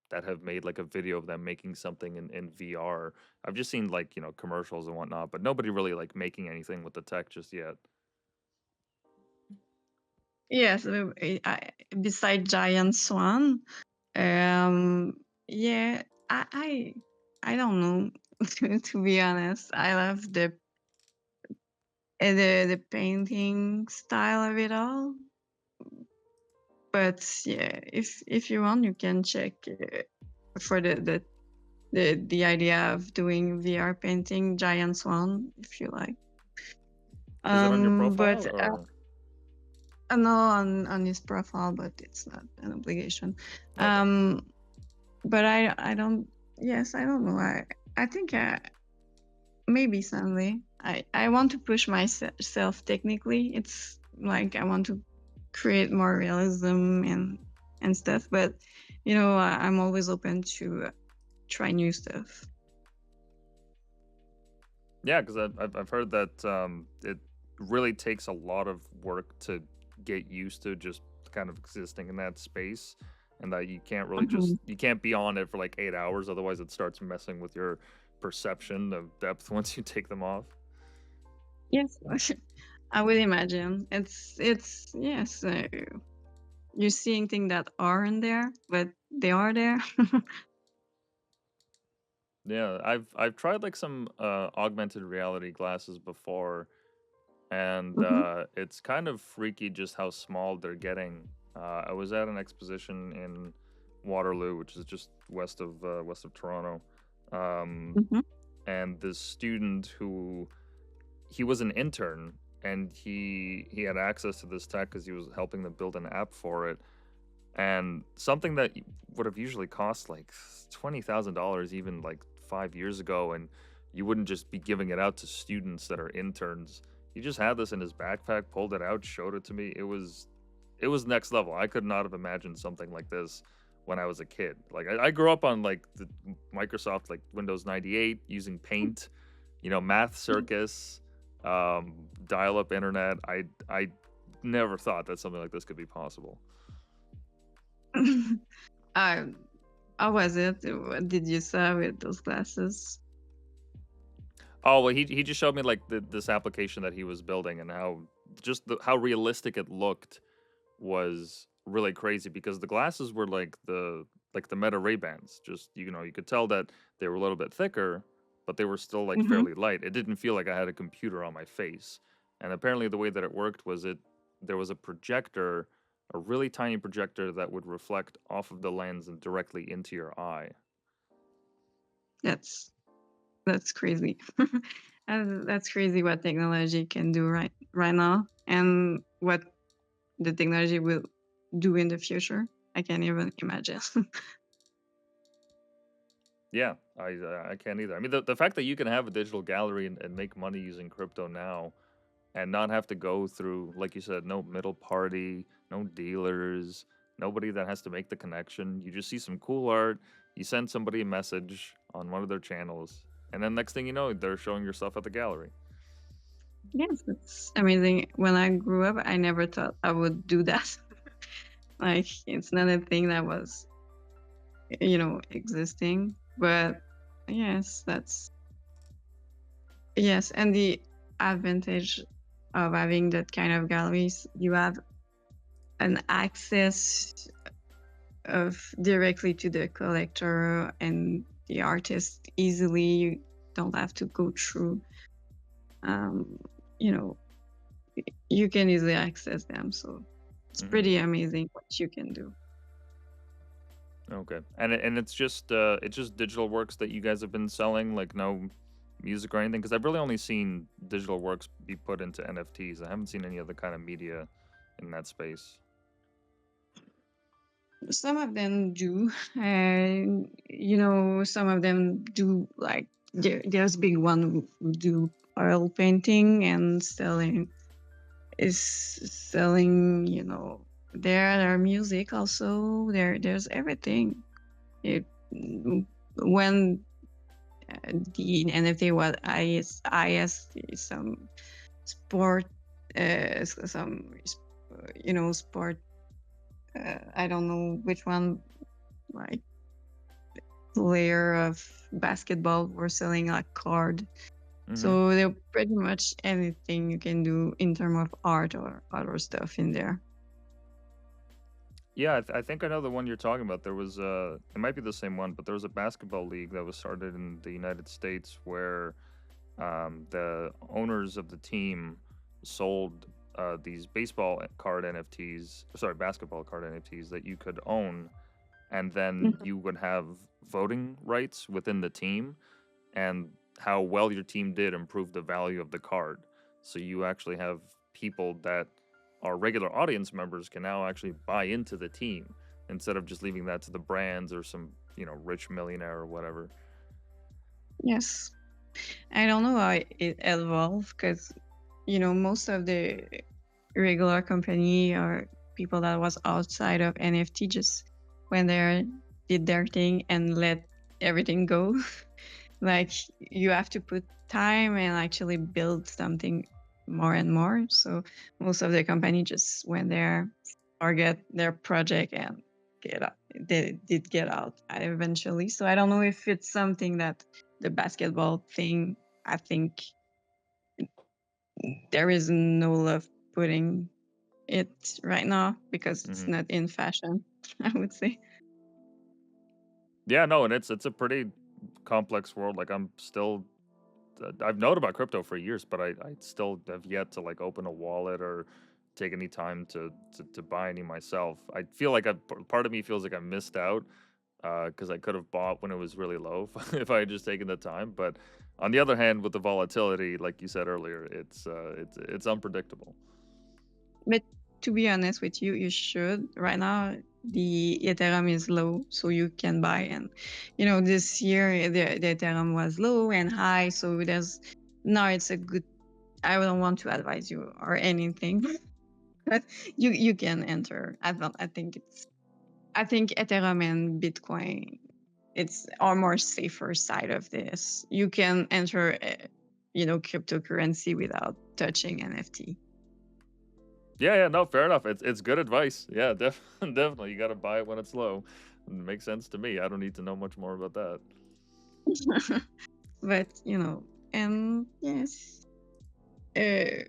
that have made like a video of them making something in VR. I've just seen like commercials and whatnot, but nobody really like making anything with the tech just yet. Yes, beside Giant Swan, um, yeah, I don't know. To be honest, I love the painting style of it all. But yeah, if you want, you can check for the idea of doing VR painting Giant Swan if you like. Is it on your profile But or no, on his profile, but it's not an obligation. okay? Um, but I don't. Yes, I don't know. I think maybe someday. I want to push myself technically. It's like I want to create more realism and stuff. But I'm always open to try new stuff. Yeah, because I've heard that it really takes a lot of work to get used to just kind of existing in that space, and that you can't really Mhm. you can't be on it for like 8 hours, otherwise it starts messing with your perception of depth once you take them off. Yes, I would imagine it's yes. You're seeing things that aren't there, but they are there. Yeah, I've tried like some augmented reality glasses before, and Hmm. it's kind of freaky just how small they're getting. I was at an exposition in Waterloo, which is just west of Toronto, um, Hmm. and this student who he was an intern, and he had access to this tech because he was helping them build an app for it, and something that would have usually cost like $20,000 even like 5 years ago, and you wouldn't just be giving it out to students that are interns. He just had this in his backpack, pulled it out, showed it to me. It was next level. I could not have imagined something like this when I was a kid. Like I grew up on like the Microsoft like Windows 98 using Paint, Math Circus, dial-up internet. I never thought that something like this could be possible. uh, how was it? What did you saw with those glasses? Oh, well, he just showed me like this application that he was building, and how how realistic it looked was really crazy, because the glasses were like the Meta Ray Bans. Just you could tell that they were a little bit thicker, but they were still like Hmm. fairly light. It didn't feel like I had a computer on my face. And apparently the way that it worked was there was a projector, a really tiny projector that would reflect off of the lens and directly into your eye. That's that's crazy. That's crazy what technology can do right now, and what the technology will do in the future. I can't even imagine. Yeah, I can't either. I mean, the fact that you can have a digital gallery and make money using crypto now, and not have to go through, like you said, no middle party, no dealers, nobody that has to make the connection. You just see some cool art, you send somebody a message on one of their channels, and then next thing you know, they're showing your stuff at the gallery. Yes, it's amazing. When I grew up, I never thought I would do that. Like, it's not a thing that was, existing. But yes, yes. And the advantage of having that kind of galleries, you have an access of directly to the collector and the artist easily. You don't have to go through, um, you know, you can easily access them. So it's Hmm. pretty amazing what you can do. Okay, and it's just digital works that you guys have been selling, like no music or anything, because I've really only seen digital works be put into NFTs. I haven't seen any other kind of media in that space. Some of them do, and some of them do, like there's big one who do oil painting and selling, their music also. There's everything. It when the NFT was IS some sport, sport. I don't know which one, like player of basketball were selling a card. Hmm. So they're pretty much anything you can do in terms of art or other stuff in there. Yeah, I think I know the one you're talking about. There was it might be the same one, but there was a basketball league that was started in the United States where the owners of the team sold these baseball card NFTs, sorry, basketball card NFTs that you could own, and then Mhm. you would have voting rights within the team, and how well your team did improved the value of the card. So you actually have people that are regular audience members can now actually buy into the team instead of just leaving that to the brands or some, rich millionaire or whatever. Yes. I don't know how it evolved because, most of the regular company or people that was outside of NFT just went there, did their thing, and let everything go. Like you have to put time and actually build something more and more. So most of the company just went there, forget their project, and get out. They did get out eventually. So I don't know if it's something that the basketball thing. I think there is no love putting it right now because it's Hmm. not in fashion. I would say. Yeah, no, and it's a pretty complex world. Like I'm still I've known about crypto for years, but I still have yet to like open a wallet or take any time to buy any myself. I feel like part of me feels like I missed out because I could have bought when it was really low if I had just taken the time. But on the other hand, with the volatility, like you said earlier, it's unpredictable. But to be honest with you, you should. Right now, the Ethereum is low, so you can buy. And this year the Ethereum was low and high, so there's now it's a good. I don't want to advise you or anything, but you can enter. I think Ethereum and Bitcoin it's our more safer side of this. You can enter, cryptocurrency without touching NFT. Yeah, no, fair enough. It's good advice. Yeah, definitely. You got to buy it when it's low. It makes sense to me. I don't need to know much more about that. But and yes, uh,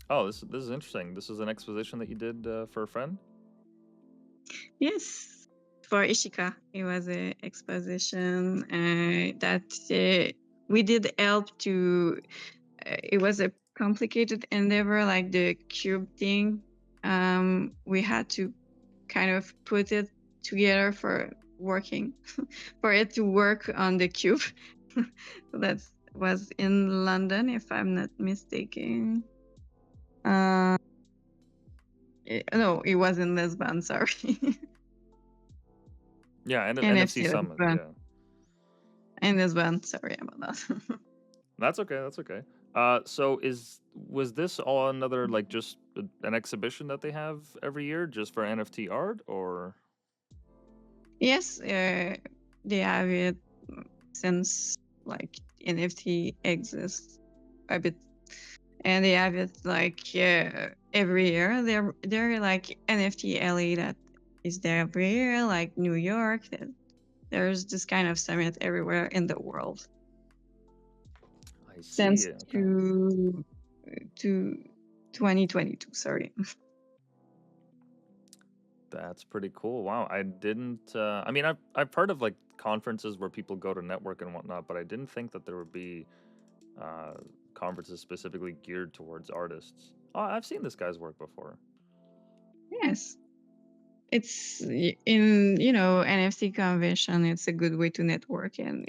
Oh, this is interesting. This is an exposition that you did for a friend. yes, for Ishika, it was a exposition that we did help to. It was a complicated endeavor, like the cube thing. We had to kind of put it together for working, for it to work on the cube. That was in London, if I'm not mistaken. Uh, no, it was in Lisbon. Sorry, Yeah, and NFC NFC Summit. Lisbon. Yeah, In Lisbon. Sorry about that. that's okay. That's okay. So was this all another like just an exhibition that they have every year just for NFT art or? Yes, they have it since like NFT exists a bit, and they have it like every year. They're like NFT LA that is there every year, like New York. There's this kind of summit everywhere in the world I see. since Okay. to 2022. Sorry. That's pretty cool. Wow, I didn't. I mean, I've heard of like conferences where people go to network and whatnot, but I didn't think that there would be uh, conferences specifically geared towards artists. Oh, I've seen this guy's work before. Yes. It's in NFC convention. It's a good way to network, and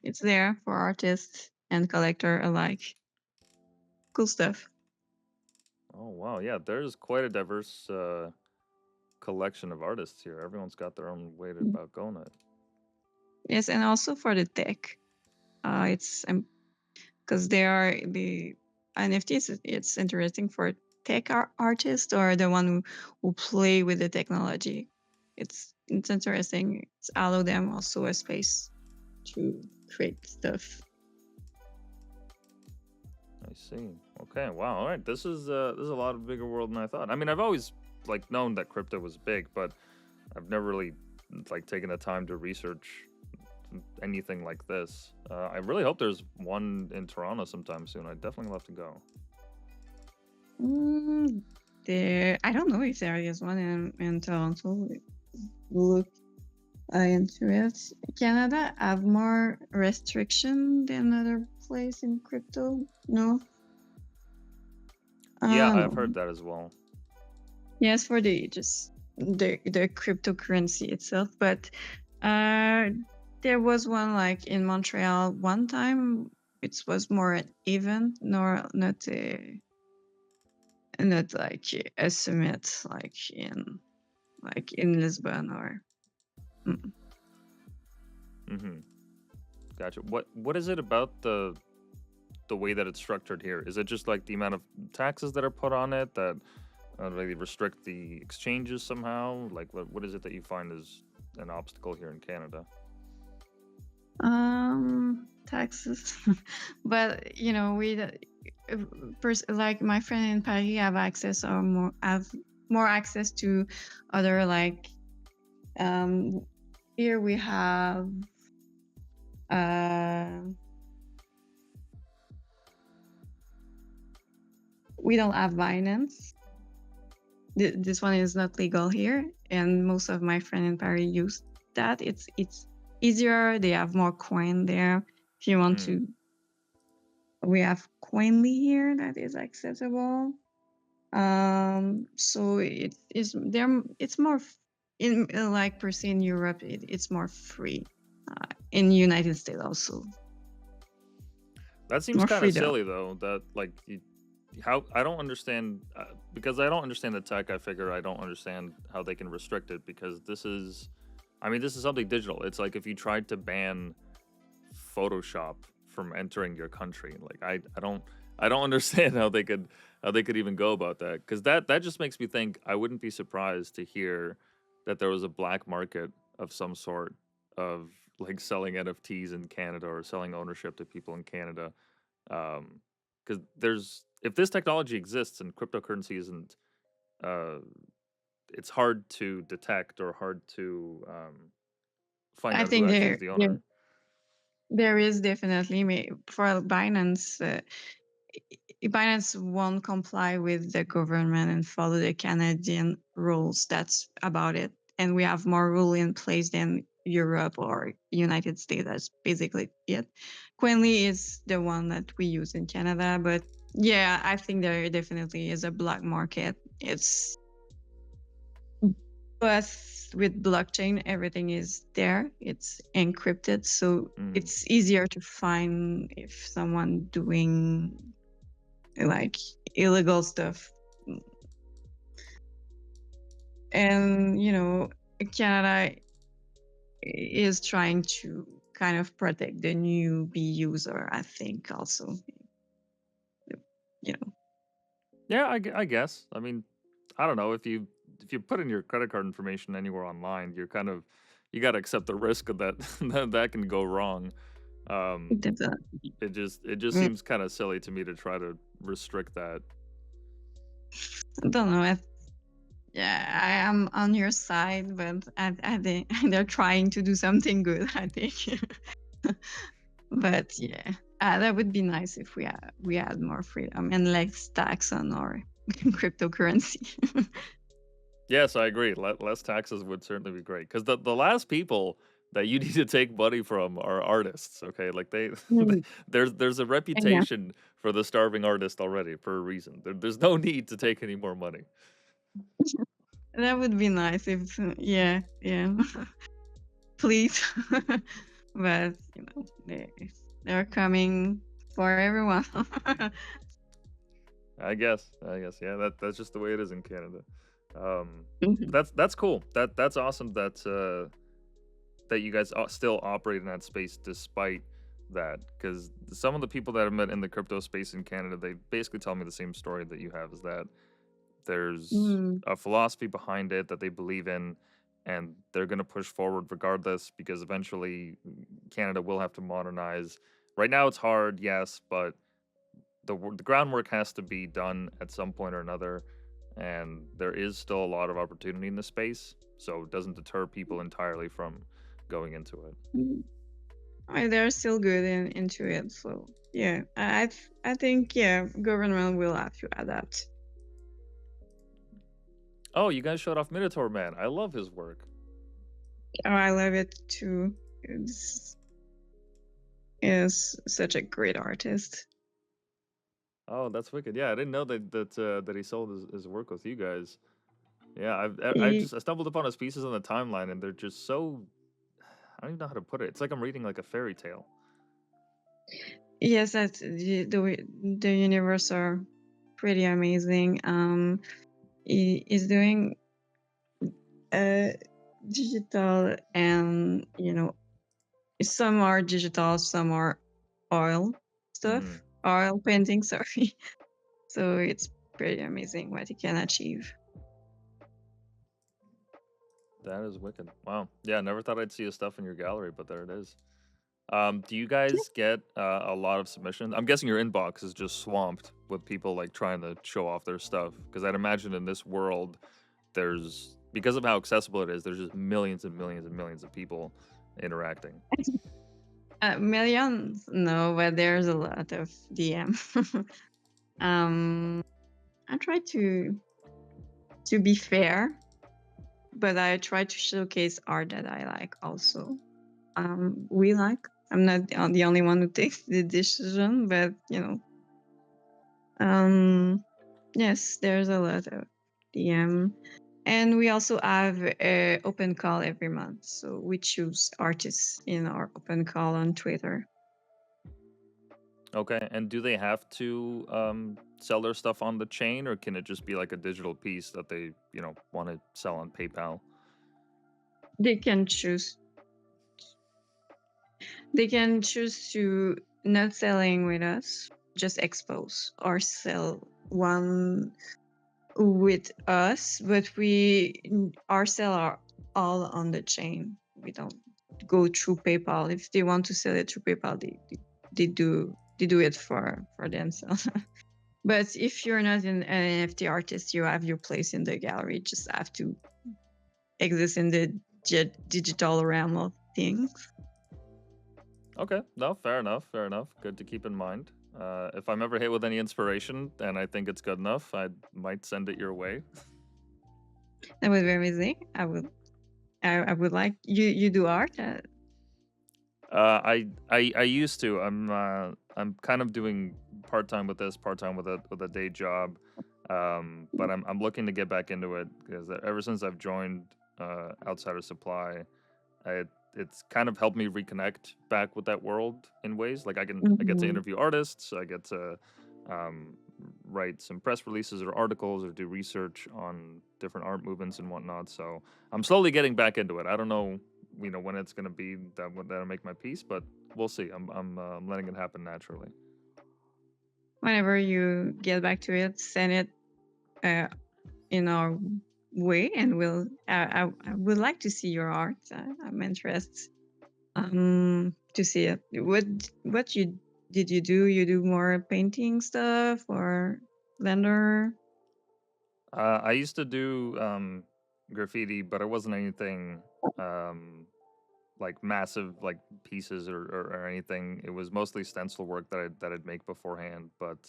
it's there for artists and collector alike. Cool stuff. Oh wow, yeah. There's quite a diverse collection of artists here. Everyone's got their own way to about going it. Yes, and also for the tech. It's because they are the NFTs. It's interesting for tech artists or the one who play with the technology. It's interesting. It's allow them also a space to create stuff. I see. Okay. Wow. All right. This is a lot of bigger world than I thought. I mean, I've always like known that crypto was big, but I've never really like taken the time to research anything like this. I really hope there's one in Toronto sometime soon. I definitely love to go. Mm, I don't know if there is one in Toronto. Look into it. Canada have more restriction than other place in crypto. No. Yeah, I've No. heard that as well. Yes, for the cryptocurrency itself, but uh, there was one like in Montreal one time. It was more an event, nor not a not like a summit like in Lisbon or. Mm. Mm-hmm. Gotcha. What is it about the way that it's structured here? Is it just like the amount of taxes that are put on it that really restrict the exchanges somehow? Like, what is it that you find is an obstacle here in Canada? Taxes, but you know like my friend in Paris have more access to other like here we have uh we don't have Binance. This one is not legal here, and most of my friends in Paris use that. It's easier. They have more coin there. If you want Mm, to, we have Coinly here that is accessible. So it is there. It's more in like per se in Europe. It's more free. In the United States also that seems more kind of freedom. silly though. That like how I don't understand because I don't understand the tech. I figure I don't understand how they can restrict it because this is, I mean, this is something digital. It's like if you tried to ban Photoshop from entering your country. Like I don't understand how they could even go about that because that just makes me think I wouldn't be surprised to hear that there was a black market of some sort of like selling NFTs in Canada or selling ownership to people in Canada. Because there's if this technology exists and cryptocurrency isn't, uh, it's hard to detect or hard to find I out who think actually is the owner. there is definitely for Binance. Binance won't comply with the government and follow the Canadian rules. That's about it. And we have more rule in place than Europe or United States. That's basically it. Quinly is the one that we use in Canada, but yeah, I think there definitely is a black market. It's but with blockchain, everything is there. It's encrypted, so Mm. it's easier to find if someone doing like illegal stuff. And Canada is trying to kind of protect the newbie user, I think, also. you know Yeah, I guess. I mean, I don't know if you put in your credit card information anywhere online, you're kind of you got to accept the risk of that that can go wrong. Um, Definitely. it just Mm, seems kind of silly to me to try to restrict that. I don't know. Yeah, I am on your side, but I think they're trying to do something good, I think. But yeah, that would be nice if we had more freedom and less tax on our cryptocurrency. Yes, I agree. Less taxes would certainly be great because the last people that you need to take money from are artists. Okay, like they Mm, there's a yeah, reputation for the starving artist already for a reason. There's no need to take any more money. that would be nice if yeah, yeah. Please. But they're coming for everyone. I guess, yeah. That's just the way it is in Canada. Mhm. That's cool. That's awesome. That you guys still operate in that space despite that. Because some of the people that I've met in the crypto space in Canada, they basically tell me the same story that you have. Is that there's Mm. a philosophy behind it that they believe in, and they're going to push forward regardless because eventually Canada will have to modernize. Right now, it's hard, yes, but the groundwork has to be done at some point or another, and there is still a lot of opportunity in the space, so it doesn't deter people entirely from going into it. Mm. They're still good into it, so yeah, I think yeah, government will have to adapt. Oh, you guys showed off Minotaur Man. I love his work. Oh, I love it too. It's is such a great artist. Oh, that's wicked. Yeah, I didn't know that he sold his work with you guys. Yeah, I He, just I stumbled upon his pieces on the timeline, and they're just so I don't even know how to put it. It's like I'm reading like a fairy tale. Yes, that's the universe are pretty amazing. Is doing uh digital, and some are digital, some are oil Hmm. stuff, oil painting. Sorry. So it's pretty amazing what you can achieve. That is wicked. Wow. Yeah, never thought I'd see a stuff in your gallery, but there it is. Do you Yeah. guys get a lot of submissions? I'm guessing your inbox is just swamped with people like trying to show off their stuff. Because I'd imagine in this world, there's because of how accessible it is, there's just millions and millions and millions of people interacting. Millions, no, but there's a lot of DM. um, I try to be fair, but I try to showcase art that I like also. We like. I'm not the only one who takes the decision, but yes, there's a lot of DM, and we also have a open call every month. So we choose artists in our open call on Twitter. Okay, and do they have to sell their stuff on the chain, or can it just be like a digital piece that they, want to sell on PayPal? They can choose. They can choose to not selling with us, just expose or sell one with us, but our sell are all on the chain. We don't go through PayPal. If they want to sell it through PayPal, they do it for themselves. But if you're not an NFT artist, you have your place in the gallery. You just have to exist in the digital realm of things. Okay, no, fair enough, fair enough. Good to keep in mind. If I'm ever hit with any inspiration and I think it's good enough, I might send it your way. That would be amazing. I would like you do art. I used to. I'm kind of doing part time with this, part time with a day job. But I'm looking to get back into it because ever since I've joined Outsider Supply, it's kind of helped me reconnect back with that world in ways. Like I get to Mhm. interview artists, I get to um, write some press releases or articles or do research on different art movements and whatnot. So I'm slowly getting back into it. I don't know, when it's gonna be that'll make my piece, but we'll see. I'm letting it happen naturally. Whenever you get back to it, send it uh, in our way, and I would like to see your art. I'm interested to see it. What you did you do? You do more painting stuff or blender? I used to do graffiti, but it wasn't anything um, like massive like pieces or anything. It was mostly stencil work that I'd make beforehand. But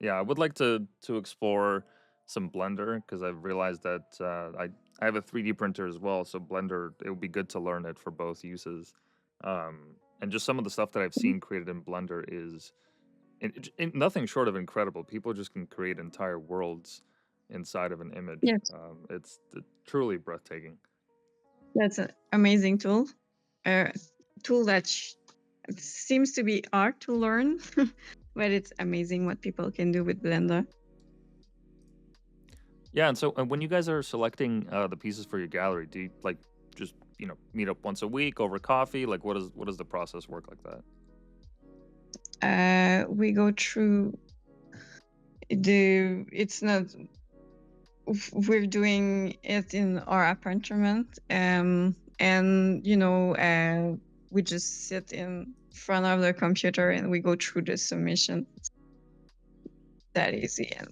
yeah, I would like to explore some Blender because I've realized that I have a 3D printer as well. So Blender, it would be good to learn it for both uses. And just some of the stuff that I've seen created in Blender is nothing short of incredible. People just can create entire worlds inside of an image. Yes, It's truly breathtaking. that's an amazing tool. A tool that seems to be hard to learn, but it's amazing what people can do with Blender. Yeah, and so when you guys are selecting the pieces for your gallery, do you like just meet up once a week over coffee? Like, what does the process work like that? We go through the. It's not. We're doing it in our apartment, and we just sit in front of the computer and we go through the submission. That easy, and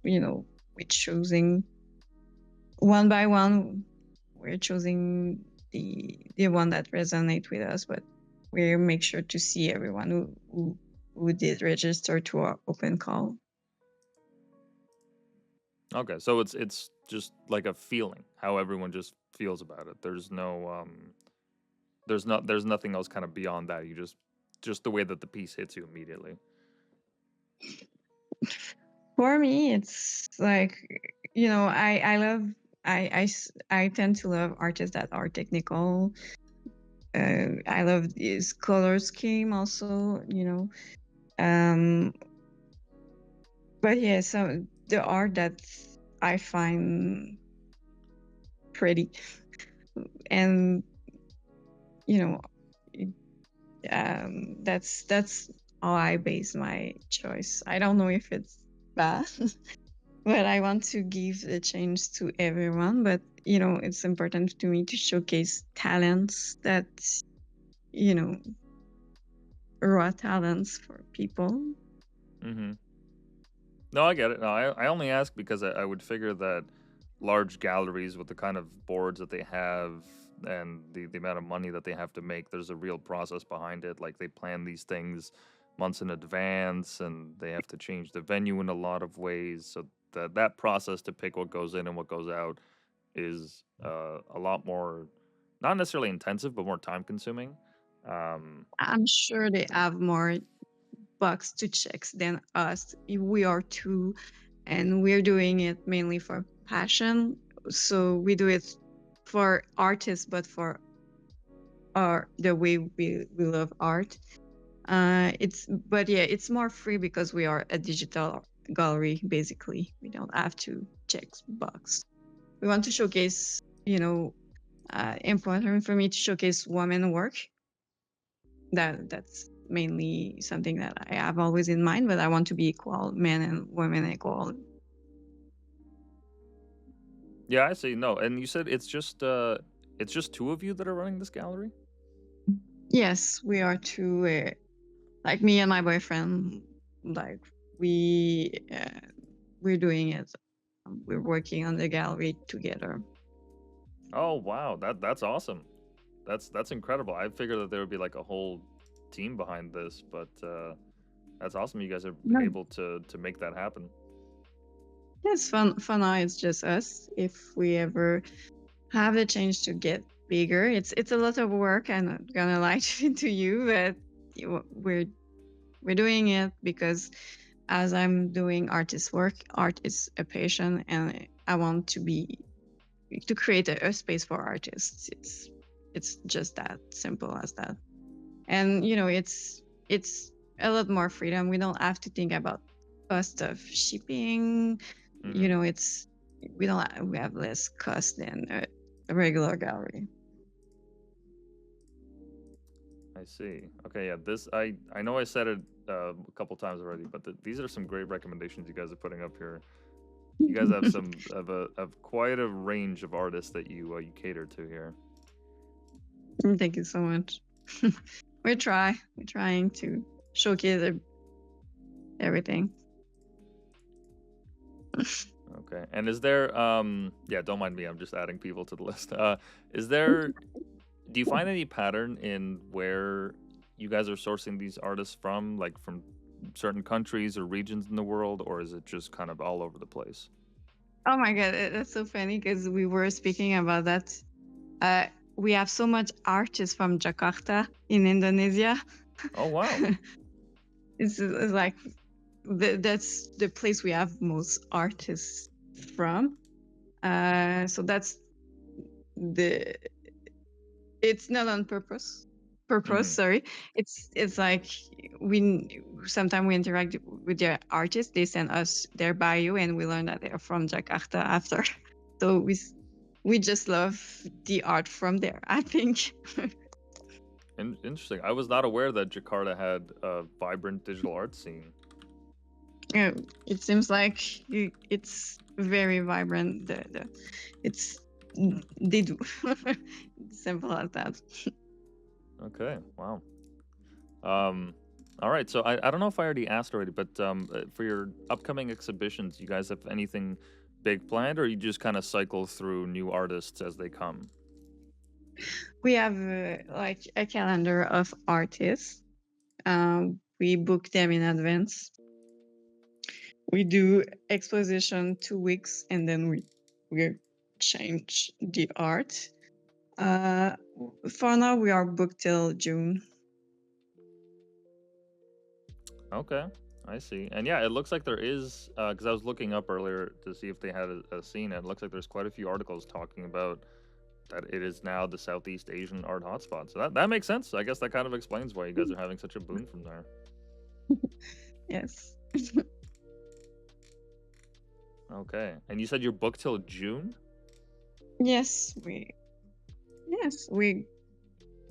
we're choosing one by one. We're choosing the one that resonate with us, but we make sure to see everyone who did register to our open call. Okay, so it's just like a feeling, how everyone just feels about it. There's no there's nothing else kind of beyond that. You just the way that the piece hits you immediately. For me, it's like I love I tend to love artists that are technical, I love this color scheme also, Um, but yeah, so the art that I find pretty, and you know, that's how I base my choice. I don't know if it's bad, but I want to give the change to everyone. But it's important to me to showcase talents that you know raw talents for people. Mm-hmm. No, I get it. No, I only ask because I would figure that large galleries with the kind of boards that they have and the amount of money that they have to make, there's a real process behind it. Like they plan these things months in advance and they have to change the venue in a lot of ways. So that process to pick what goes in and what goes out is a lot more, not necessarily intensive, but more time consuming. Um, I'm sure they have more box to checks than us. We are two, and we're doing it mainly for passion. So we do it for artists, but for the way we love art. It's but yeah, it's more free because we are a digital gallery. Basically, we don't have to check box. We want to showcase, important for me to showcase women work. That's mainly something that I have always in mind. But I want to be equal, men and women equal. yeah, I see. No, and you said it's just two of you that are running this gallery? Yes, we are two. Like me and my boyfriend. Like we we're doing it. We're working on the gallery together. Oh wow, that's awesome. That's incredible. I figured that there would be like a whole team behind this, but that's awesome. You guys are No, able to make that happen. yes, for now it's just us. If we ever have the chance to get bigger, it's a lot of work. I'm not gonna lie to you, but we're doing it because as I'm doing artist work, art is a passion, and I want to create a space for artists. It's just that simple as that. And it's a lot more freedom. We don't have to think about cost of shipping. Hmm. It's we have less cost than a regular gallery. I see. Okay, yeah. This I know I said it a couple times already, but these are some great recommendations you guys are putting up here. You guys have some of quite a range of artists that you cater to here. Thank you so much. We're trying to showcase everything. Okay. And is there yeah, don't mind me. I'm just adding people to the list. Is there do you find any pattern in where you guys are sourcing these artists from, like from certain countries or regions in the world, or is it just kind of all over the place? Oh my god, that's so funny because we were speaking about that. Uh, we have so much artists from Jakarta in Indonesia. Oh wow. It's like that's the place we have most artists from. So that's the it's not on purpose. Purpose, Hmm. sorry. It's like we sometimes we interact with the artists. They send us their bio, and we learn that they're from Jakarta after. So we just love the art from there, I think. Interesting. I was not aware that Jakarta had a vibrant digital art scene. Yeah, it seems like it's very vibrant. It's they do simple as that. Okay. Wow. Um, all right. So I don't know if I already asked already, but for your upcoming exhibitions, you guys have anything big planned, or you just kind of cycle through new artists as they come? We have like a calendar of artists. We book them in advance. We do exposition 2 weeks, and then we change the art. Uh, for now, we are booked till June. Okay, I see. And yeah, it looks like there is because I was looking up earlier to see if they had a scene, and it looks like there's quite a few articles talking about that it is now the Southeast Asian art hotspot. So that makes sense. I guess that kind of explains why you guys are having such a boom from there. Yes. Okay. And you said you're booked till June? Yes, we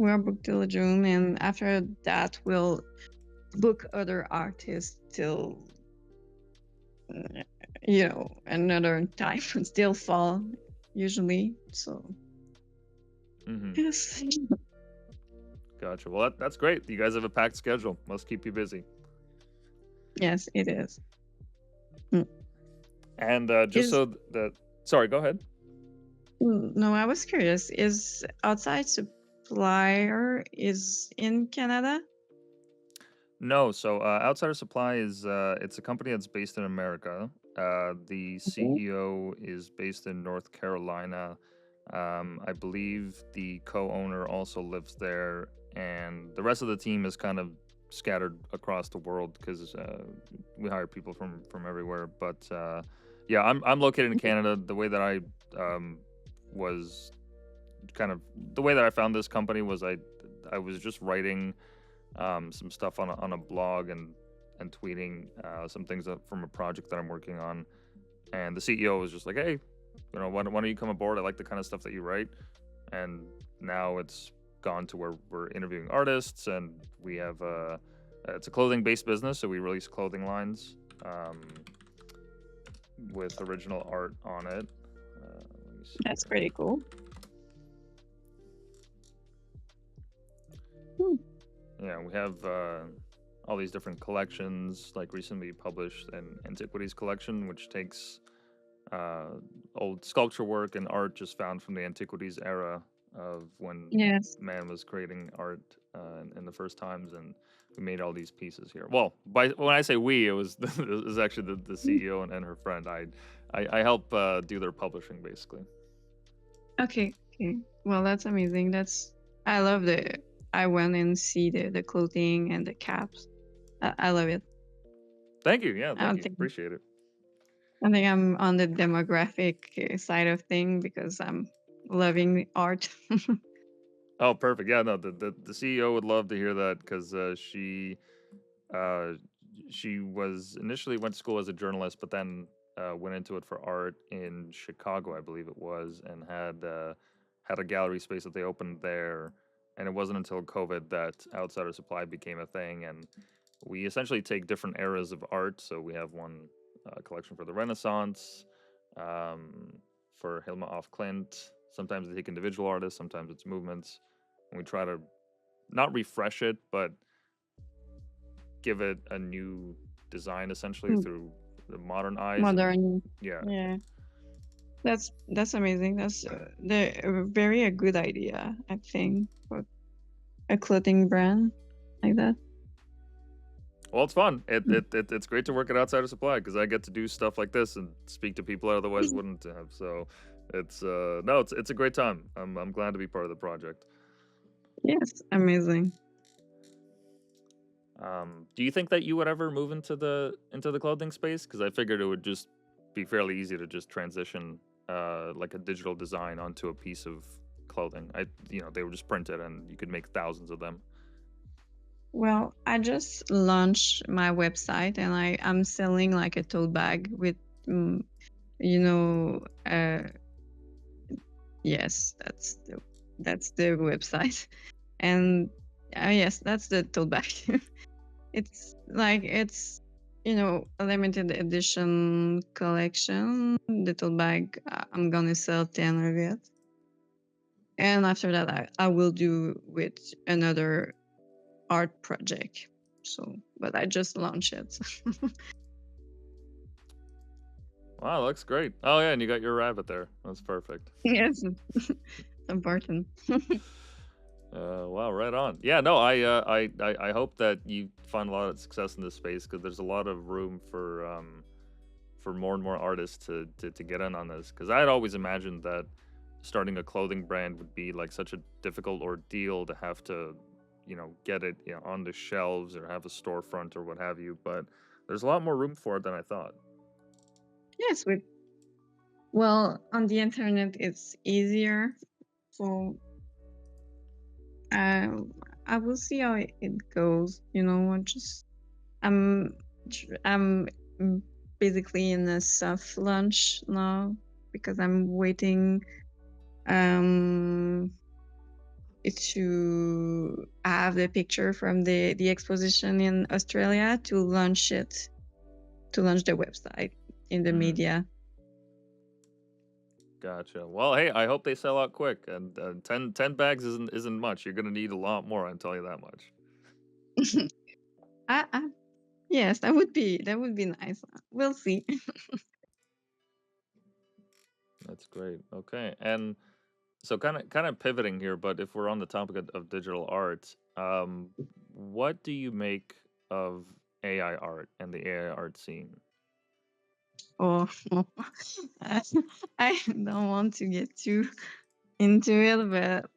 are booked till June, and after that we'll book other artists till another time. Still fall usually. So Mm-hmm. yes, Gotcha. Well, that's great. You guys have a packed schedule. Must keep you busy. yes, it is. Mm. And just Is so that, sorry, go ahead. No, I was curious. Is Outside Supplier is in Canada? No, so Outsider Supply is it's a company that's based in America. The Okay. CEO is based in North Carolina. I believe the co-owner also lives there, and the rest of the team is kind of scattered across the world because we hire people from everywhere. But yeah, I'm located in Canada. The way that I was kind of the way that I found this company was I was just writing some stuff on a blog and tweeting some things from a project that I'm working on. And the CEO was just like, "Hey, why don't you come aboard? I like the kind of stuff that you write." And now it's gone to where we're interviewing artists, and we have it's a clothing based business, so we release clothing lines with original art on it. Let me see That's here. pretty cool. Hmm. Yeah, we have all these different collections, like recently published an antiquities collection, which takes uh, old sculpture work and art just found from the antiquities era of when Yes. man was creating art in the first times, and we made all these pieces here. Well, by when I say we, it was it was actually the CEO and her friend. I help do their publishing basically. Okay. Okay. Well, that's amazing. I love the. I went and see the clothing and the caps. I love it. Thank you. Yeah, I thank don't you. think Appreciate it. I think I'm on the demographic side of thing because I'm loving art. Oh, perfect. Yeah, no, the CEO would love to hear that because uh, she was initially went to school as a journalist, but then went into it for art in Chicago, I believe it was, and had a gallery space that they opened there. And it wasn't until COVID that Outsider Supply became a thing, and we essentially take different eras of art. So we have one collection for the Renaissance, um, for Hilma af Klint. Sometimes they take individual artists, sometimes it's movements, and we try to not refresh it, but give it a new design essentially through the modern eyes. And Modern. yeah, Yeah. That's amazing. That's a very a good idea, I think, for a clothing brand like that. well, it's fun. It's great to work at Outsider Supply because I get to do stuff like this and speak to people I otherwise wouldn't have. So it's no, it's a great time. I'm glad to be part of the project. Yes, amazing. Do you think that you would ever move into the clothing space? Because I figured it would just be fairly easy to just transition like a digital design onto a piece of clothing. They would just print it and you could make thousands of them. Well, I just launched my website and I'm selling like a tote bag with, mm, you know, yes, that's the website, and yes, that's the tote bag. It's a limited edition collection. The tote bag, I'm gonna sell 10 of it, and after that, I will do with another art project. So, but I just launched it. Wow, looks great. Oh yeah, and you got your rabbit there. That's perfect. Yes, it's important. Wow, right on. Yeah, no, I hope that you find a lot of success in this space because there's a lot of room for more and more artists to get in on this. Because I had always imagined that starting a clothing brand would be like such a difficult ordeal to have to, get it, on the shelves or have a storefront or what have you. But there's a lot more room for it than I thought. Yes, on the internet, it's easier. So I I will see how it goes. I'm I'm basically in a soft launch now because I'm waiting um to have the picture from the exposition in Australia to launch the website in the Mm, media. gotcha. Well, hey, I hope they sell out quick. And 10 bags isn't much. You're gonna need a lot more. I'll tell you that much. I yes, that would be nice. We'll see. That's great. Okay, and so kind of pivoting here, but if we're on the topic of digital art, what do you make of AI art and the AI art scene? Oh, I I don't want to get too into it, but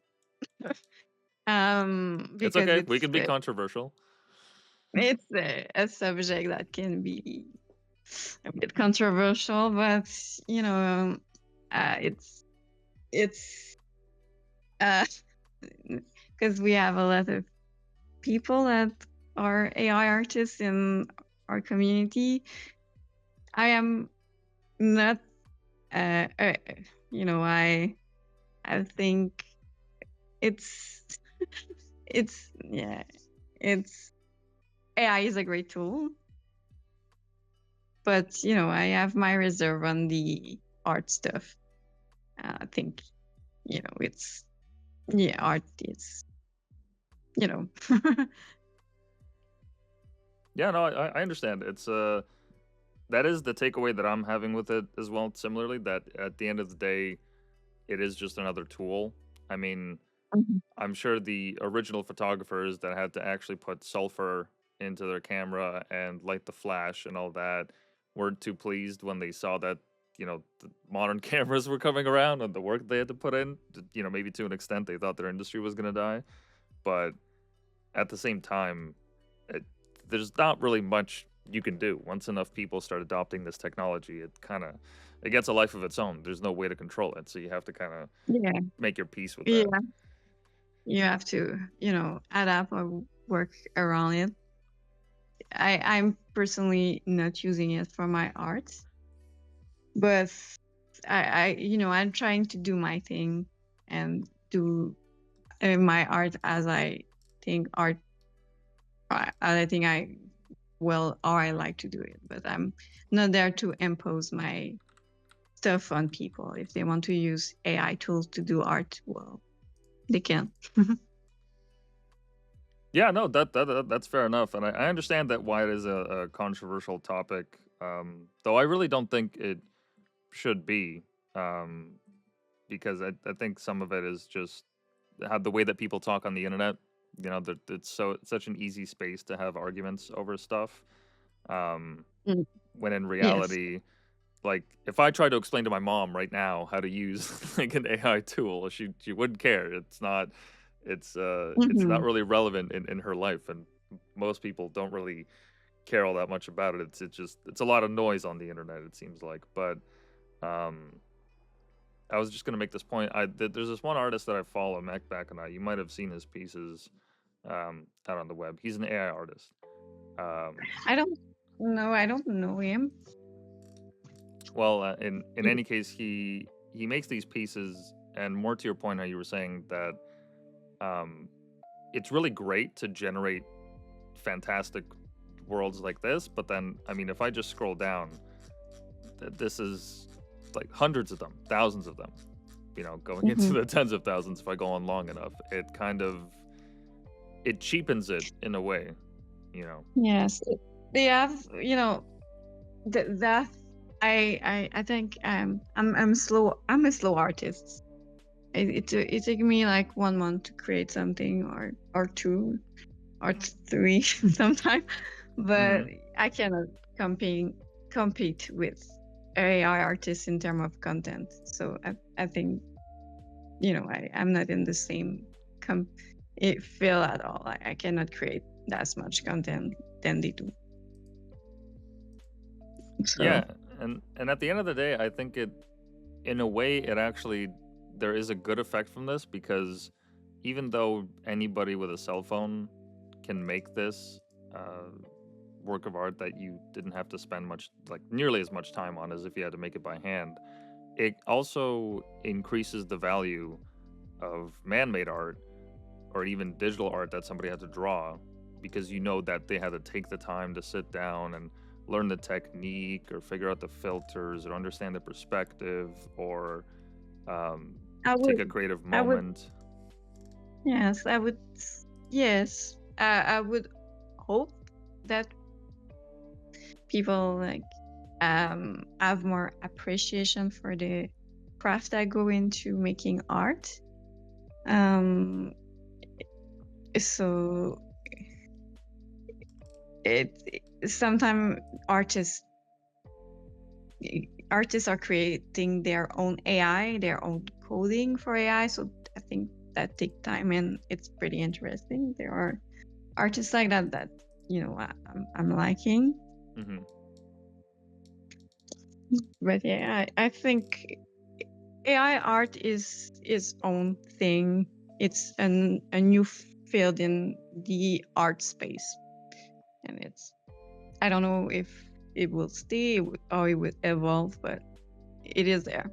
It's because okay. We can be controversial. it's a subject that can be a bit controversial, but it's it's uh because we have a lot of people that are AI artists in our community. I am not, uh, uh I think it's yeah, it's AI is a great tool, but I have my reserve on the art stuff. I think it's yeah, art is you know. Yeah, no, I understand. It's that is the takeaway that I'm having with it as well. Similarly, that at the end of the day, it is just another tool. I mean, Mhm. I'm sure the original photographers that had to actually put sulfur into their camera and light the flash and all that weren't too pleased when they saw that, the modern cameras were coming around and the work they had to put in. Maybe to an extent they thought their industry was going to die. But at the same time, it, there's not really much you can do. Once enough people start adopting this technology, it gets a life of its own. There's no way to control it. So you have to kind of Yeah, make your peace with that. yeah. You have to, adapt or work around it. I'm personally not using it for my art, but I'm trying to do my thing and do my art as I think art, as I think I well, or I like to do it. But I'm not there to impose my stuff on people. If they want to use AI tools to do art, well, they can. Yeah, no, that's fair enough, and I understand that why it is a controversial topic. Though I really don't think it should be, um, because I think some of it is just how the way that people talk on the internet. That it's such an easy space to have arguments over stuff. Um, Mm, when in yes. reality, like if I try to explain to my mom right now how to use like an AI tool, she wouldn't care. It's not Hmm. really relevant in her life, and most people don't really care all that much about it. It's a lot of noise on the internet, it seems like. But um I was just gonna make this point. There's this one artist that I follow, Mac Bakuartiste. You might have seen his pieces out on the web. He's an AI artist. Um I don't know. I don't know him. well, in any case, he makes these pieces, and more to your point, how you were saying that um it's really great to generate fantastic worlds like this. But then, I mean, if I just scroll down, this is like hundreds of them, thousands of them, going into Hmm. the tens of thousands if I go on long enough. It cheapens it in a way, you know. Yes, they have. That I think I'm slow. I'm a slow artist. It took me like 1 month to create something, or two, or three sometimes, but Hmm. I cannot compete compete with AI artists in terms of content. So I think I'm not in the same com it feel at all. I cannot create that much content than they do. So Yeah, and at the end of the day, I think it, in a way, it actually there is a good effect from this, because even though anybody with a cell phone can make this work of art that you didn't have to spend much, like nearly as much time on as if you had to make it by hand, it also increases the value of man-made art or even digital art that somebody had to draw, because you know that they had to take the time to sit down and learn the technique or figure out the filters or understand the perspective or um, I take would, a creative I would, moment. yes, I would, yes, I would hope that people like have more appreciation for the craft that go into making art. Um, so it sometimes artists are creating their own AI, their own coding for AI. So I think that take time, and it's pretty interesting. There are artists like that I'm liking. Hmm. But yeah, I think AI art is its own thing. It's a new field in the art space, and I don't know if it will stay or it will evolve, but it is there.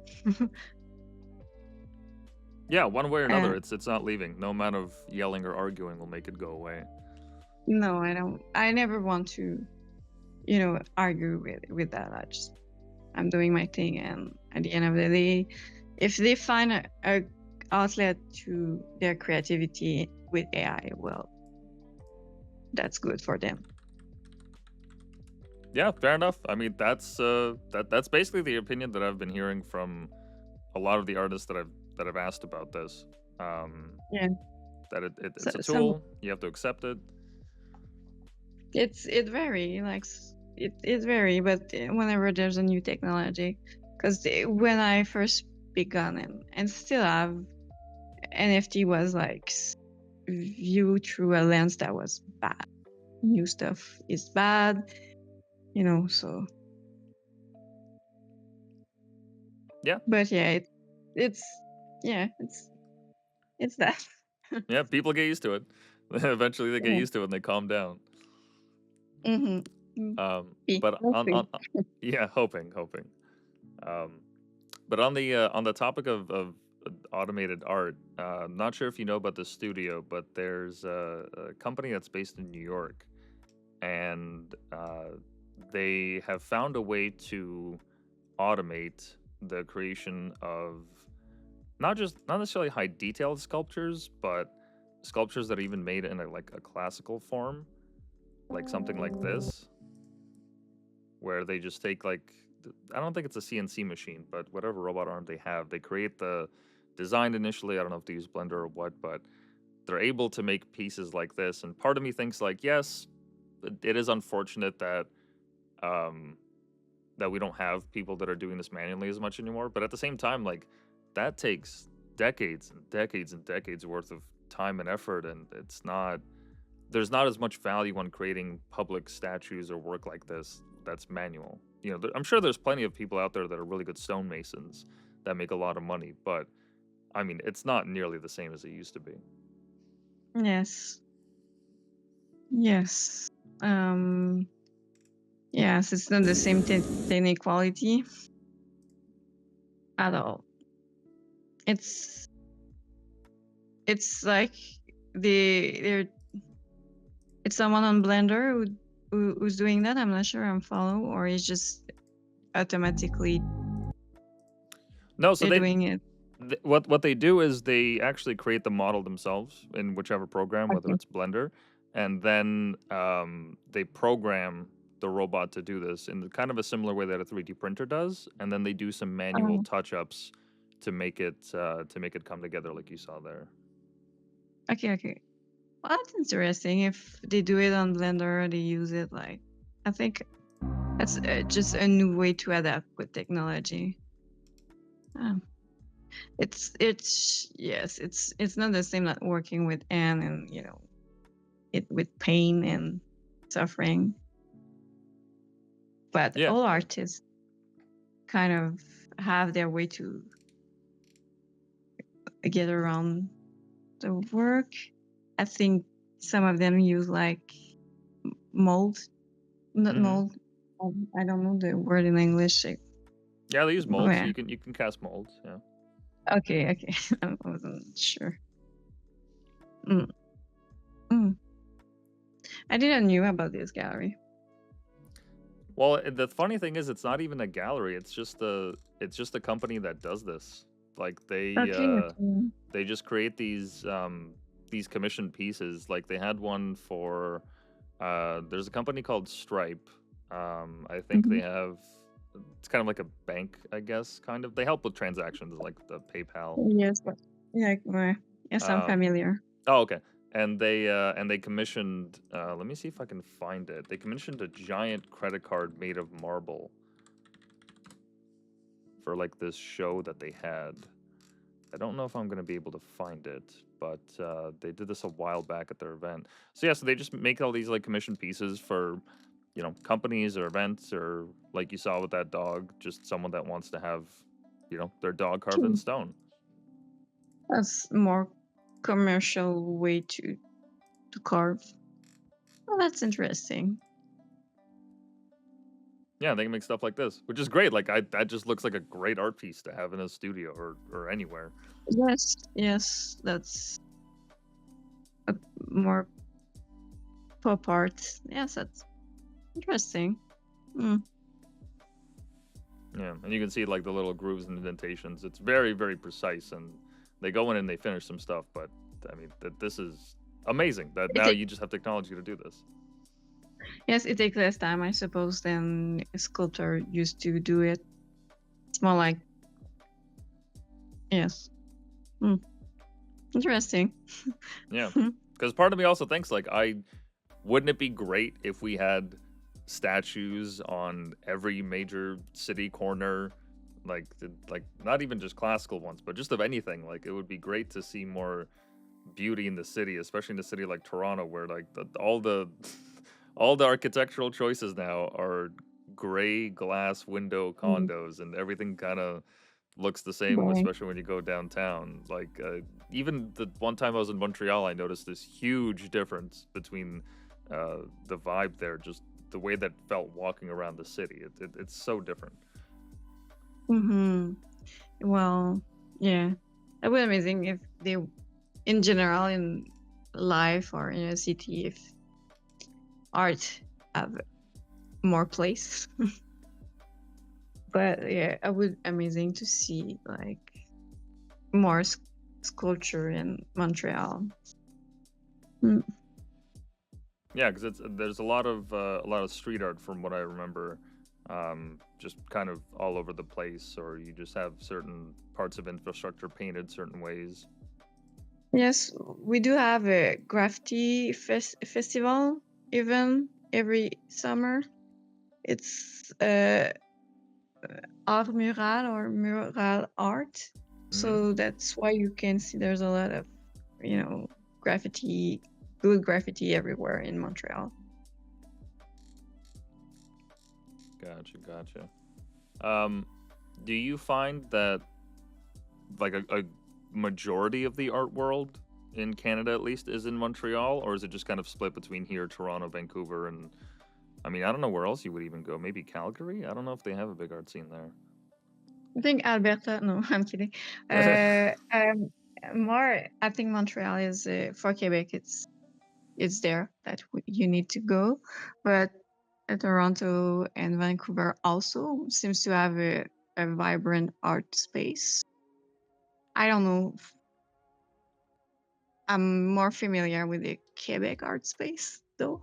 Yeah, one way or another, uh, it's not leaving. No amount of yelling or arguing will make it go away. no, I don't. I never want to, argue with that. I'm doing my thing, and at the end of the day, if they find a outlet to their creativity with AI, well, that's good for them. Yeah, fair enough. I mean, that's basically the opinion that I've been hearing from a lot of the artists that I've asked about this. Um, Yeah. that So, it's a some tool. You have to accept it. it vary like it vary, but whenever there's a new technology, because when I first begun and still have, NFT was like viewed through a lens that was bad. New stuff is bad, so. Yeah, But yeah, it's yeah, it's that. yeah. People get used to it. Eventually, they get Yeah. used to it and they calm down. Mm-hmm. But We'll see. yeah, hoping. Um, but on the topic of automated art, not sure if you know about the studio, but there's a company that's based in New York, and they have found a way to automate the creation of not necessarily high detailed sculptures, but sculptures that are even made in like a classical form, like something like this, where they just take like I don't think it's a CNC machine, but whatever robot arm they have, they create the design initially. I don't know if they use Blender or what, but they're able to make pieces like this. And part of me thinks like, yes, it is unfortunate um, that we don't have people that are doing this manually as much anymore. But at the same time, like that takes decades and decades and decades worth of time and effort, and there's not as much value on creating public statues or work like this that's manual. I'm sure there's plenty of people out there that are really good stonemasons that make a lot of money, but I mean, it's not nearly the same as it used to be. Yes. Yes. Um. Yes, it's not the same technique quality at all. It's like they're it's someone on Blender who's doing that. I'm not sure I'm follow, or it's just automatically No, so they're doing it. what they do is they actually create the model themselves in whichever program, whether Okay. it's Blender, and then they program the robot to do this in kind of a similar way that a 3D printer does, and then they do some manual Oh, touch-ups to make it come together like you saw there. okay, okay. Well, that's interesting. If they do it on Blender, they use it like, I think that's just a new way to adapt with technology. Um, it's yes, it's not the same like working with Anne and it with pain and suffering. But Yeah, all yeah. artists kind of have their way to get around the work. I think some of them use like mold, not Hmm. mold. I don't know the word in English. Yeah, they use molds. Yeah. You can cast molds. Yeah. Okay, okay. I wasn't sure. Mm, mm. I didn't knew about this gallery. Well, the funny thing is, it's not even a gallery. It's just a company that does this. Like Okay, okay. they just create these commissioned pieces. Like they had one for there's a company called Stripe. I think they Mhm. have it's kind of like a bank, I guess. Kind of they help with transactions like the PayPal. Yes, but yeah, yes, I'm Um, familiar. oh, okay. And they commissioned. Let me see if I can find it. They commissioned a giant credit card made of marble for like this show that they had. I don't know if I'm gonna be able to find it, but they did this a while back at their event. So yeah, so they just make all these like commission pieces for, you know, companies or events or like you saw with that dog, just someone that wants to have, you know, their dog carved in Okay. stone. That's more commercial way to carve. Well, that's interesting. Yeah, they can make stuff like this, which is great. Like I that just looks like a great art piece to have in a studio or anywhere. Yes, yes, that's a more pop art. Yes, that's interesting. Mm. Yeah, and you can see like the little grooves and indentations. It's very, very precise, and they go in and they finish some stuff. But I mean, this is amazing. That It now ta- you just have technology to do this. yes, it takes less time, I suppose, than a sculptor used to do it. It's more like yes. Mm. Interesting. Yeah, because part of me also thinks like I wouldn't it be great if we had statues on every major city corner, like not even just classical ones, but just of anything. Like it would be great to see more beauty in the city, especially in a city like Toronto, where like all the all the architectural choices now are gray glass window Mm. condos, and everything kind of looks the same, Boring. especially when you go downtown. Like even the one time I was in Montreal, I noticed this huge difference between the vibe there, just the way that felt walking around the city. It's so different. Mm-hmm. Well, yeah, that would be amazing if they, in general, in life or in a city, if art have more place. But yeah, it would amazing to see like more sculpture in Montreal. Mm. Yeah, because it's there's a lot of street art from what I remember, just kind of all over the place, or you just have certain parts of infrastructure painted certain ways. Yes, we do have a graffiti festival even every summer. It's art mural or mural art. Hmm. So that's why you can see there's a lot of, graffiti, good graffiti everywhere in Montreal. Gotcha, gotcha. Um, do you find that like a majority of the art world in Canada at least is in Montreal, or is it just kind of split between here, Toronto, Vancouver, and I mean I don't know where else you would even go. Maybe Calgary. I don't know if they have a big art scene I think Alberta, no, I'm kidding. there. More, I think Montreal is for Quebec. It's there that you need to go, but Toronto and Vancouver also seems to have a vibrant art space. I don't know. I'm more familiar with the Quebec art space, though.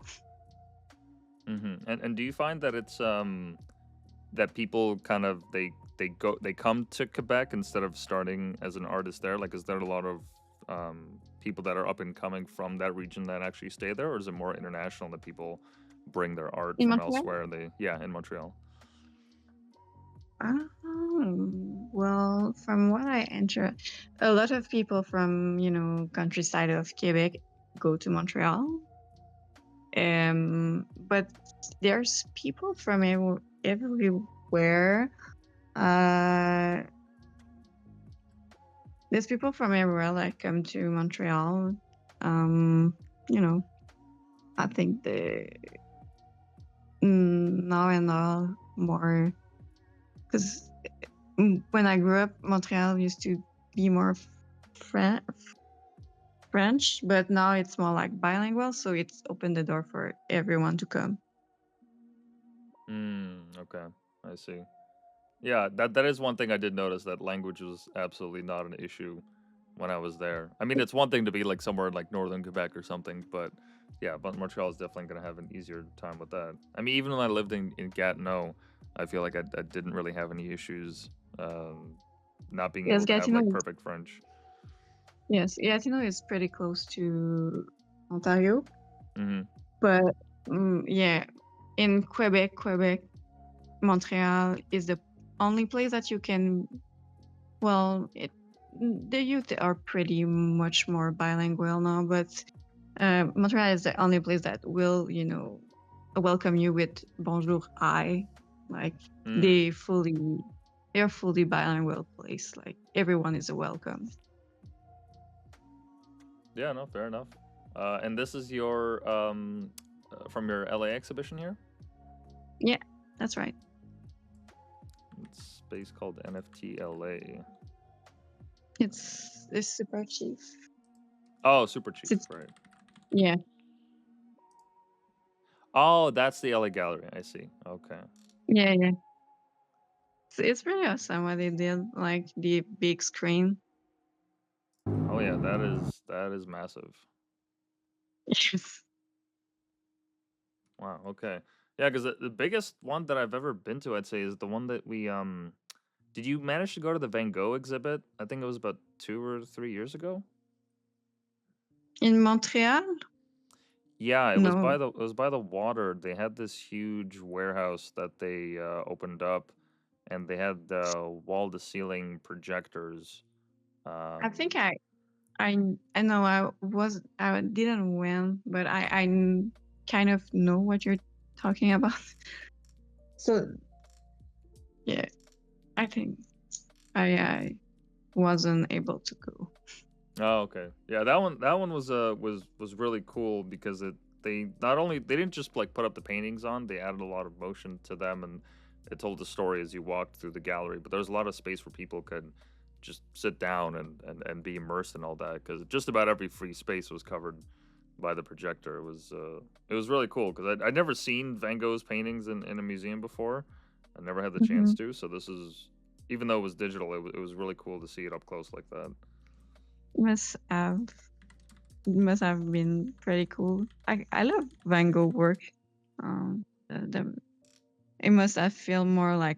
And do you find that it's that people kind of they come to Quebec instead of starting as an artist there? Like, is there a lot of people that are up and coming from that region that actually stay there, or is it more international that people bring their art In from Montreal? elsewhere? They yeah, in Montreal. Well, from what I enter, a lot of people from, countryside of Quebec go to Montreal. But there's people from everywhere. Uh, There's people from everywhere that come to Montreal. Um, you know, I think the now and now more because when I grew up, Montreal used to be more Fran- French, but now it's more like bilingual. So it's opened the door for everyone to come. Okay, I see. Yeah, that is one thing I did notice, that language was absolutely not an issue when I was there. I mean, it's one thing to be like somewhere in like northern Quebec or something, but yeah, but Montreal is definitely going to have an easier time with that. I mean, even when I lived in Gatineau, I feel like I didn't really have any issues not being Yes, able to have Gatineau. like perfect French. Yes, Gatineau is pretty close to Ontario, Hmm. but yeah, in Quebec, Montreal is the only place that you can. Well, the youth are pretty much more bilingual now, but Montreal is the only place that will, welcome you with bonjour, I. Like Mm. they're fully bilingual place. Like everyone is a welcome. Yeah, no, fair enough. And this is your from your LA exhibition here. Yeah, that's right. It's a space called NFT LA. It's super cheap. Oh, super cheap, It's, right? yeah, Oh, that's the LA Gallery. I see. Okay. yeah. It's really awesome what they did, like the big screen. Oh yeah, that is massive. Yes. Wow. Okay. Yeah, because the biggest one that I've ever been to, I'd say, is the one that we Did you manage to go to the Van Gogh exhibit? I think it was about 2 or 3 years ago. In Montreal? Yeah, No. it was by the water. They had this huge warehouse that they opened up, and they had wall to ceiling projectors. I think Um, I know I didn't win, but kind of know what you're talking about. So yeah, I think I wasn't able to go. Oh, okay. Yeah, that one was really cool because they not only they didn't just like put up the paintings on, they added a lot of motion to them, and it told the story as you walked through the gallery. But there's a lot of space where people could just sit down and be immersed in all that, because just about every free space was covered by the projector. It was really cool because I'd never seen Van Gogh's paintings in a museum before. I never had the chance Hmm. to, so this is, even though it was digital, it was really cool to see it up close like that. Must have must have been pretty cool. I love Van Gogh work. The it must have feel more like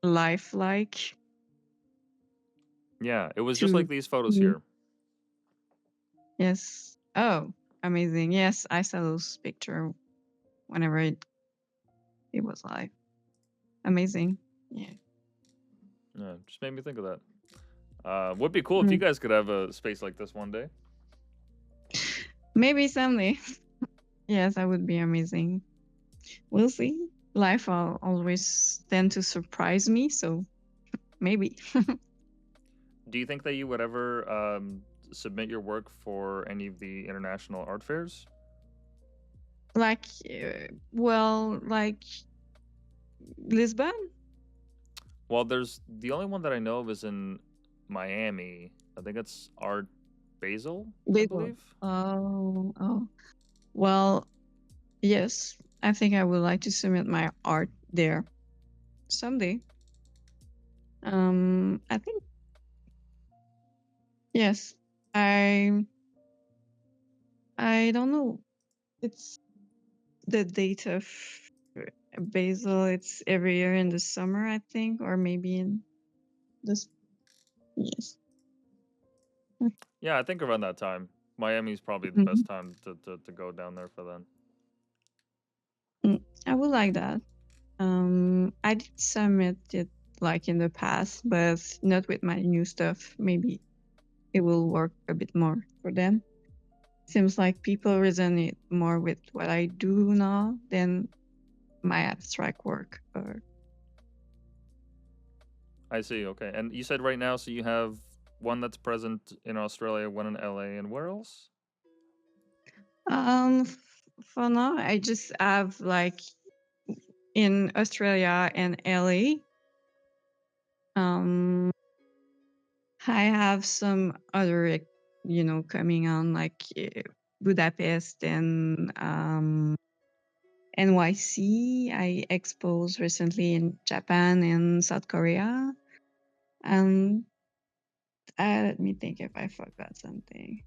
lifelike Yeah, it was just to like these photos see. here. Yes. Oh, amazing. Yes, I saw those picture whenever it was live. Amazing. Yeah. Yeah, just made me think of that. Would be cool if you Mm. guys could have a space like this one day. Maybe someday. Yes, that would be amazing. We'll see. Life always tend to surprise me, so maybe. Do you think that you would ever submit your work for any of the international art fairs? Like, like Lisbon, Well, there's the only one that I know of is in Miami. I think it's Art Basel, I Basel. believe. Oh. Well, yes. I think I would like to submit my art there someday. I think yes. I I don't know. It's the date of Basel. It's every year in the summer, I think, or maybe in this. Yes. Yeah, I think around that time. Miami's probably the Mhm. best time to go down there for then. I would like that. I did submit it like in the past, but not with my new stuff. Maybe it will work a bit more for them. Seems like people resonate more with what I do now than my abstract work. Or I see. Okay, and you said right now, so you have one that's present in Australia, one in LA, and where else? For now, I just have like in Australia and LA. Um, I have some other, coming on like Budapest and NYC. I exposed recently in Japan and South Korea. And let me think if I forgot something.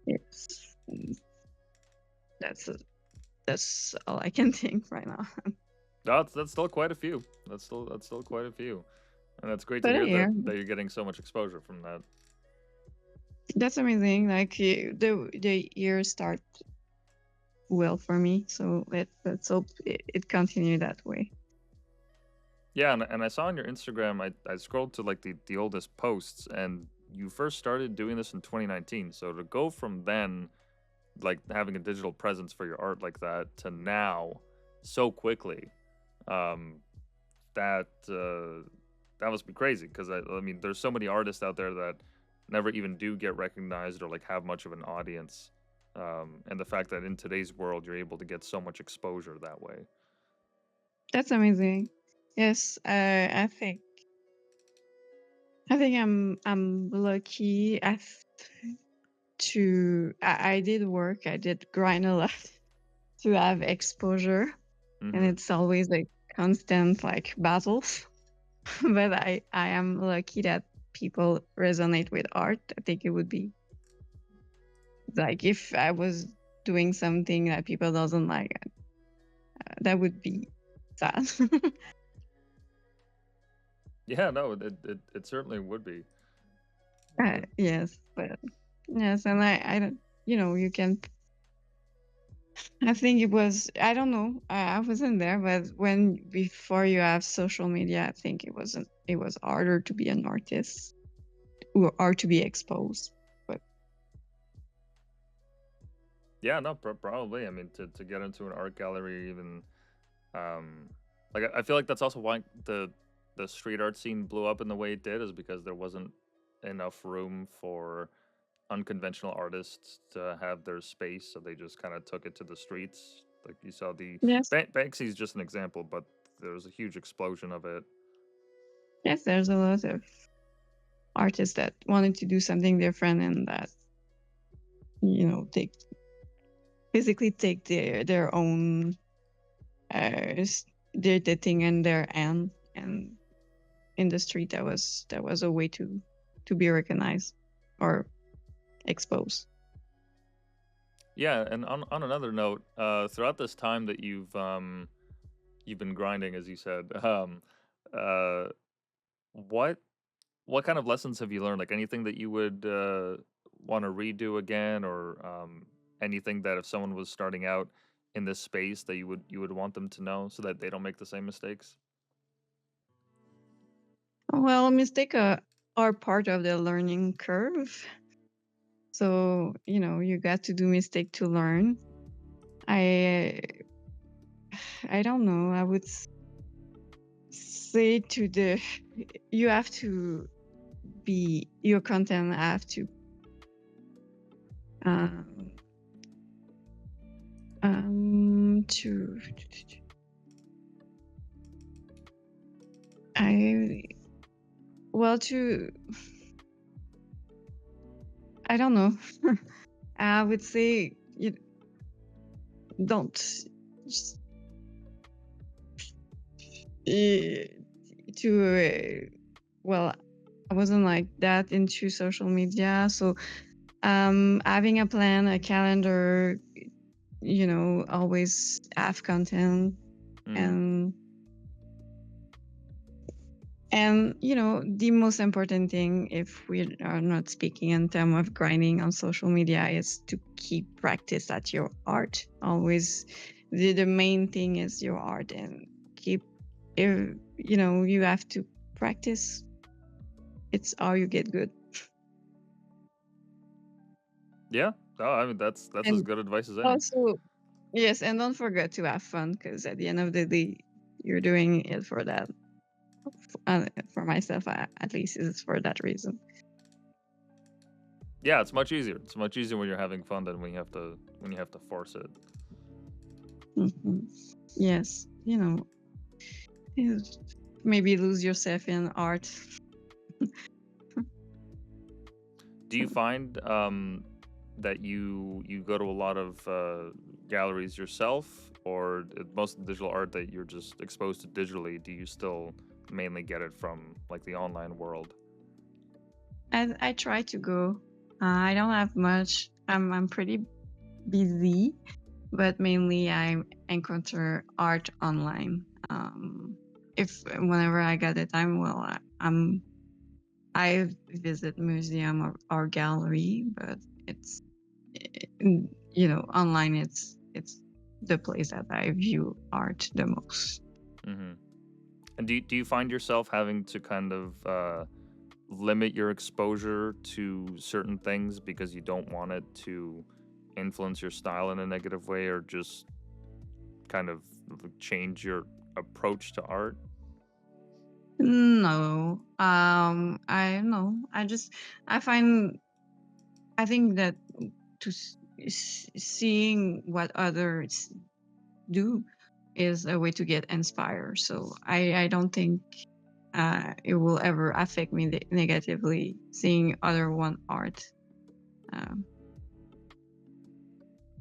Yes, that's that's all I can think right now. That's still quite a few. That's still quite a few, and that's great to But hear yeah, that you're getting so much exposure from that. that's amazing. Like the year start well for me, so let's hope it continue that way. Yeah, and I saw on your Instagram, I scrolled to like the oldest posts, and you first started doing this in 2019. So to go from then, like having a digital presence for your art like that, to now, so quickly, um, that that must be crazy. Because I mean, there's so many artists out there that never even do get recognized or like have much of an audience. And the fact that in today's world you're able to get so much exposure that way. That's amazing. Yes, I think I'm lucky. I did work. I did grind a lot to have exposure, and Mm-hmm. it's always a constant like battles. But I am lucky that people resonate with art. I think it would be like if I was doing something that people doesn't like, that would be sad. Yeah, no, it certainly would be. Yes, but yes, and I don't, you can. I think it was. I don't know. I wasn't there, but when before you have social media, I think it wasn't. It was harder to be an artist or to be exposed. But Yeah, no, probably. I mean, to get into an art gallery, even um, like I feel like that's also why the street art scene blew up in the way it did, is because there wasn't enough room for unconventional artists to have their space, so they just kind of took it to the streets. Like you saw the yes, Banksy is just an example, but there was a huge explosion of it. yes, there's a lot of artists that wanted to do something different and that take basically take their own their thing in their hand, and in the street that was a way to be recognized or exposed. Yeah, and on another note, throughout this time that you've been grinding, as you said, uh, what what kind of lessons have you learned? Like anything that you would want to redo again, or anything that if someone was starting out in this space that you would want them to know so that they don't make the same mistakes? Well, mistakes are part of the learning curve, so you got to do mistake to learn. I i don't know, I would say to the you have to be your content have to um to I well to I don't know. I would say you don't just, uh, to well, I wasn't like that into social media, so having a plan, a calendar, always have content, Mm. and the most important thing, if we are not speaking in terms of grinding on social media, is to keep practice at your art. Always, the main thing is your art, and keep. If you have to practice, it's how you get good. Yeah. Oh, I mean that's as And good advice as any. also, yes, and don't forget to have fun, because at the end of the day, you're doing it for that. For myself, at least, is for that reason. Yeah, it's much easier. It's much easier when you're having fun than when you have to force it. Hmm. Yes, yes, maybe lose yourself in art. Do you find that you go to a lot of galleries yourself, or most of the digital art that you're just exposed to digitally? Do you still mainly get it from like the online world? I try to go. I don't have much. I'm pretty busy, but mainly I encounter art online. If whenever I get the time, well, I visit museum or gallery, but it's online. It's the place that I view art the most. Hmm. And do you find yourself having to kind of limit your exposure to certain things because you don't want it to influence your style in a negative way, or just kind of change your approach to art? No, I know. I find I think that seeing what others do is a way to get inspired. So I don't think it will ever affect me negatively seeing other one art. Um,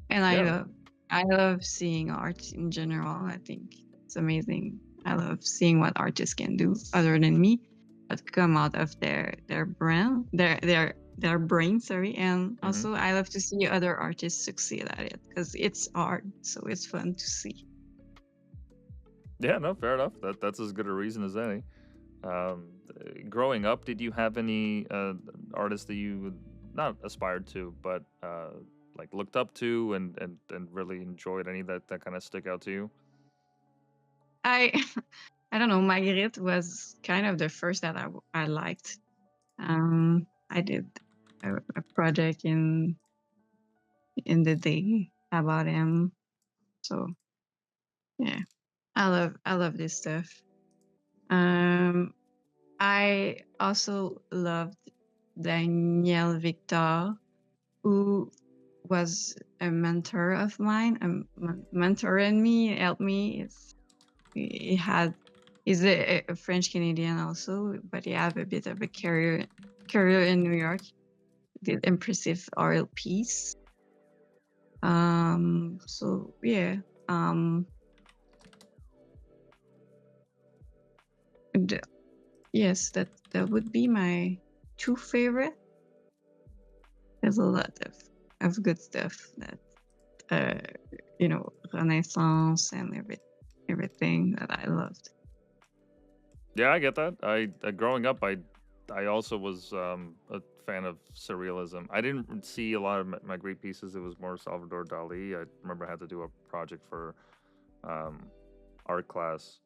and Yeah. I love seeing art in general. I think it's amazing. I love seeing what artists can do other than me, that come out of their brain, their brain. Sorry, and Hmm. also I love to see other artists succeed at it because it's art, so it's fun to see. Yeah, no, fair enough. That's as good a reason as any. Growing up, did you have any artists that you not aspired to, but like looked up to and really enjoyed, any that kind of stick out to you? I I don't know. Marguerite was kind of the first that I liked. I did a project in the day about him. So yeah, I love this stuff. Um, I also loved Daniel Victor, who was a mentor of mine. Mentor in me, helped me. He had he's a French Canadian also, but he have a bit of a career in New York. Did impressive oil piece. So yeah. Um, the, yes, that would be my two favorite. There's a lot of good stuff that uh Renaissance and everything that I loved. Yeah, I get that. I growing up, I also was a fan of surrealism. I didn't see a lot of my great pieces. It was more Salvador Dali. I remember I had to do a project for um, art class,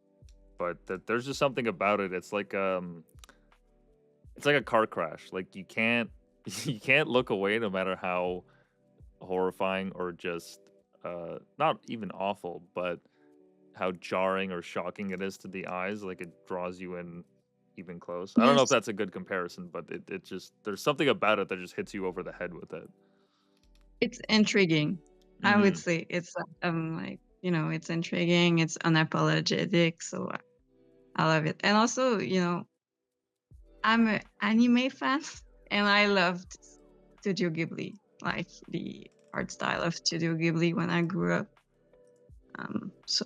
but there's just something about it. It's like a car crash. Like you can't you can't look away no matter how horrifying or just not even awful, but how jarring or shocking it is to the eyes. Like it draws you in even close. I don't know if Yes, that's a good comparison, but it just there's something about it that just hits you over the head with it. it's intriguing. I would Hmm. say it's like it's intriguing. It's unapologetic, so I love it. And also, I'm an anime fan, and I loved Studio Ghibli, like the art style of Studio Ghibli when I grew up. So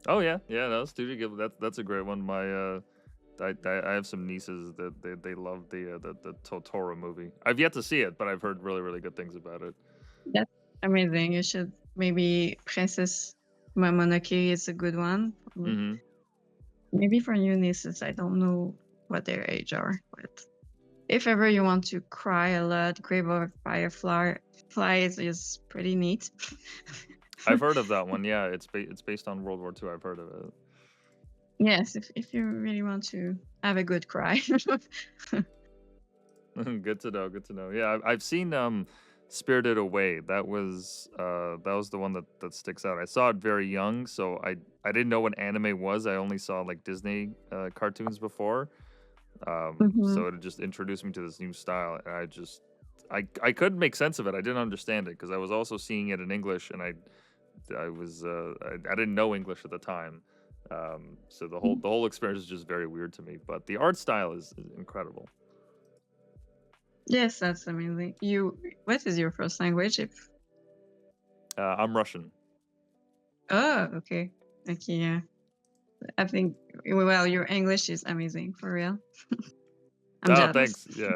Oh yeah, yeah. No, Studio Ghibli. That's a great one. I have some nieces that they love the Totoro movie. I've yet to see it, but I've heard really really good things about it. that's amazing. You should maybe Princess Mononoke is a good one. Hmm. Maybe for new nieces, I don't know what their age are, but if ever you want to cry a lot, Grave of Firefly is pretty neat. I've heard of that one. Yeah, it's based on World War II. I've heard of it. Yes, if you really want to have a good cry. Good to know. Good to know. Yeah, I've seen Spirited Away. That was the one that sticks out. I saw it very young, so I didn't know what anime was. I only saw like Disney cartoons before. Hmm. So it just introduced me to this new style, and I couldn't make sense of it. I didn't understand it because I was also seeing it in English, and I didn't know English at the time. So the whole experience is just very weird to me. But the art style is incredible. Yes, that's amazing. What is your first language? If I'm Russian. Oh, okay, okay, yeah. I think well, your English is amazing for real. I'm Oh, jealous. thanks. Yeah,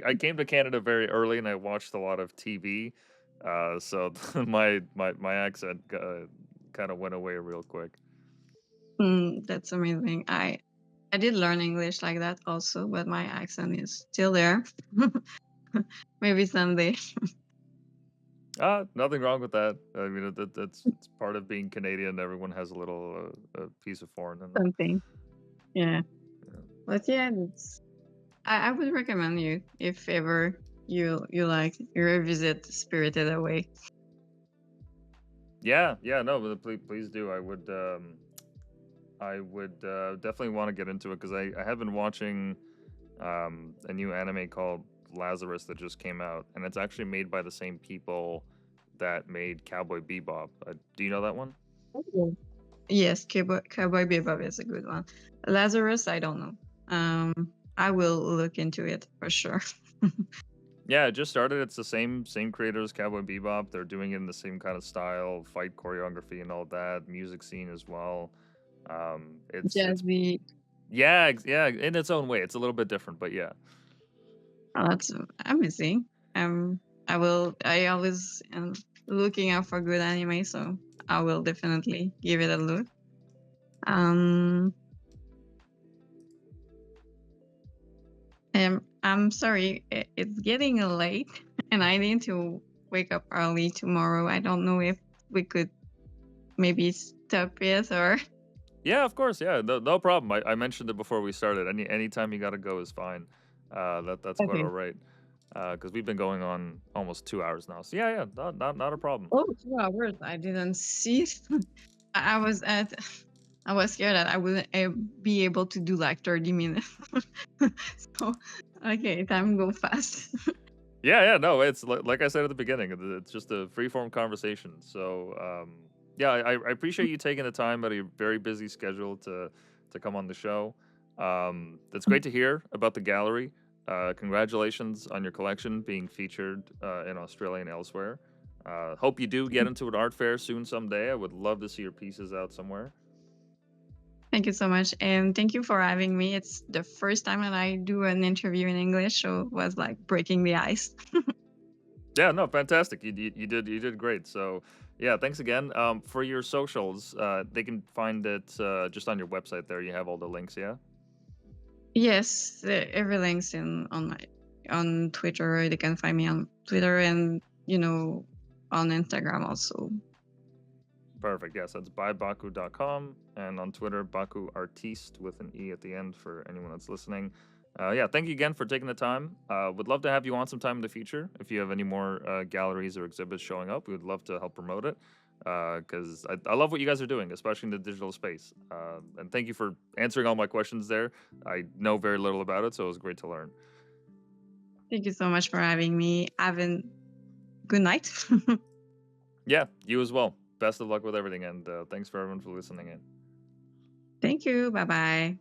I came to Canada very early, and I watched a lot of TV. So my accent kind of went away real quick. That's amazing. I did learn English like that also, but my accent is still there. Maybe someday. Nothing wrong with that. I mean, that's it's part of being Canadian. Everyone has a little piece of foreign in them. Something. Yeah. Yeah. But yeah, I would recommend you if ever you like you revisit Spirited Away. Yeah, yeah, no, but please do. I would definitely want to get into it because I have been watching a new anime called Lazarus that just came out, and it's actually made by the same people that made Cowboy Bebop. Do you know that one? Okay. Yes, Cowboy Bebop is a good one. Lazarus, I don't know. I will look into it for sure. Yeah, it just started. It's the same creators, Cowboy Bebop. They're doing it in the same kind of style, fight choreography and all that, music scene as well. It's Jazzy. yeah, yeah, in its own way. It's a little bit different, but yeah. Oh, that's amazing. I always am looking out for good anime, so I will definitely give it a look. Um, I'm sorry, it's getting late, and I need to wake up early tomorrow. I don't know if we could maybe stop it or Yeah, of course. Yeah, no problem. I mentioned it before we started. Anytime you gotta go is fine. That's quite all okay. right. Because we've been going on almost 2 hours now. So yeah, yeah, not a problem. Oh, 2 hours. I didn't see it. I was at. I was scared that I wouldn't be able to do like 30 minutes. So, okay, time go fast. Yeah, yeah, no, it's like I said at the beginning. It's just a free form conversation. So yeah, I appreciate you taking the time out of your very busy schedule to come on the show. It's great to hear about the gallery. Congratulations on your collection being featured in Australia and elsewhere. Hope you do get into an art fair soon someday. I would love to see your pieces out somewhere. Thank you so much. And thank you for having me. It's the first time that I do an interview in English, so it was like breaking the ice. Yeah, no, fantastic. You did great. So yeah, thanks again. For your socials, they can find it just on your website. There, you have all the links. Yeah. Yes, everything's in on my on Twitter. They can find me on Twitter and on Instagram also. Perfect. Yes, that's bybaku.com and on Twitter, Bakuartiste with an E at the end for anyone that's listening. Yeah, thank you again for taking the time. Would love to have you on sometime in the future. If you have any more galleries or exhibits showing up, we would love to help promote it because I love what you guys are doing, especially in the digital space. And thank you for answering all my questions there. I know very little about it, so it was great to learn. Thank you so much for having me. Have a good night. Yeah, you as well. Best of luck with everything, and thanks for everyone for listening in. Thank you. Bye bye.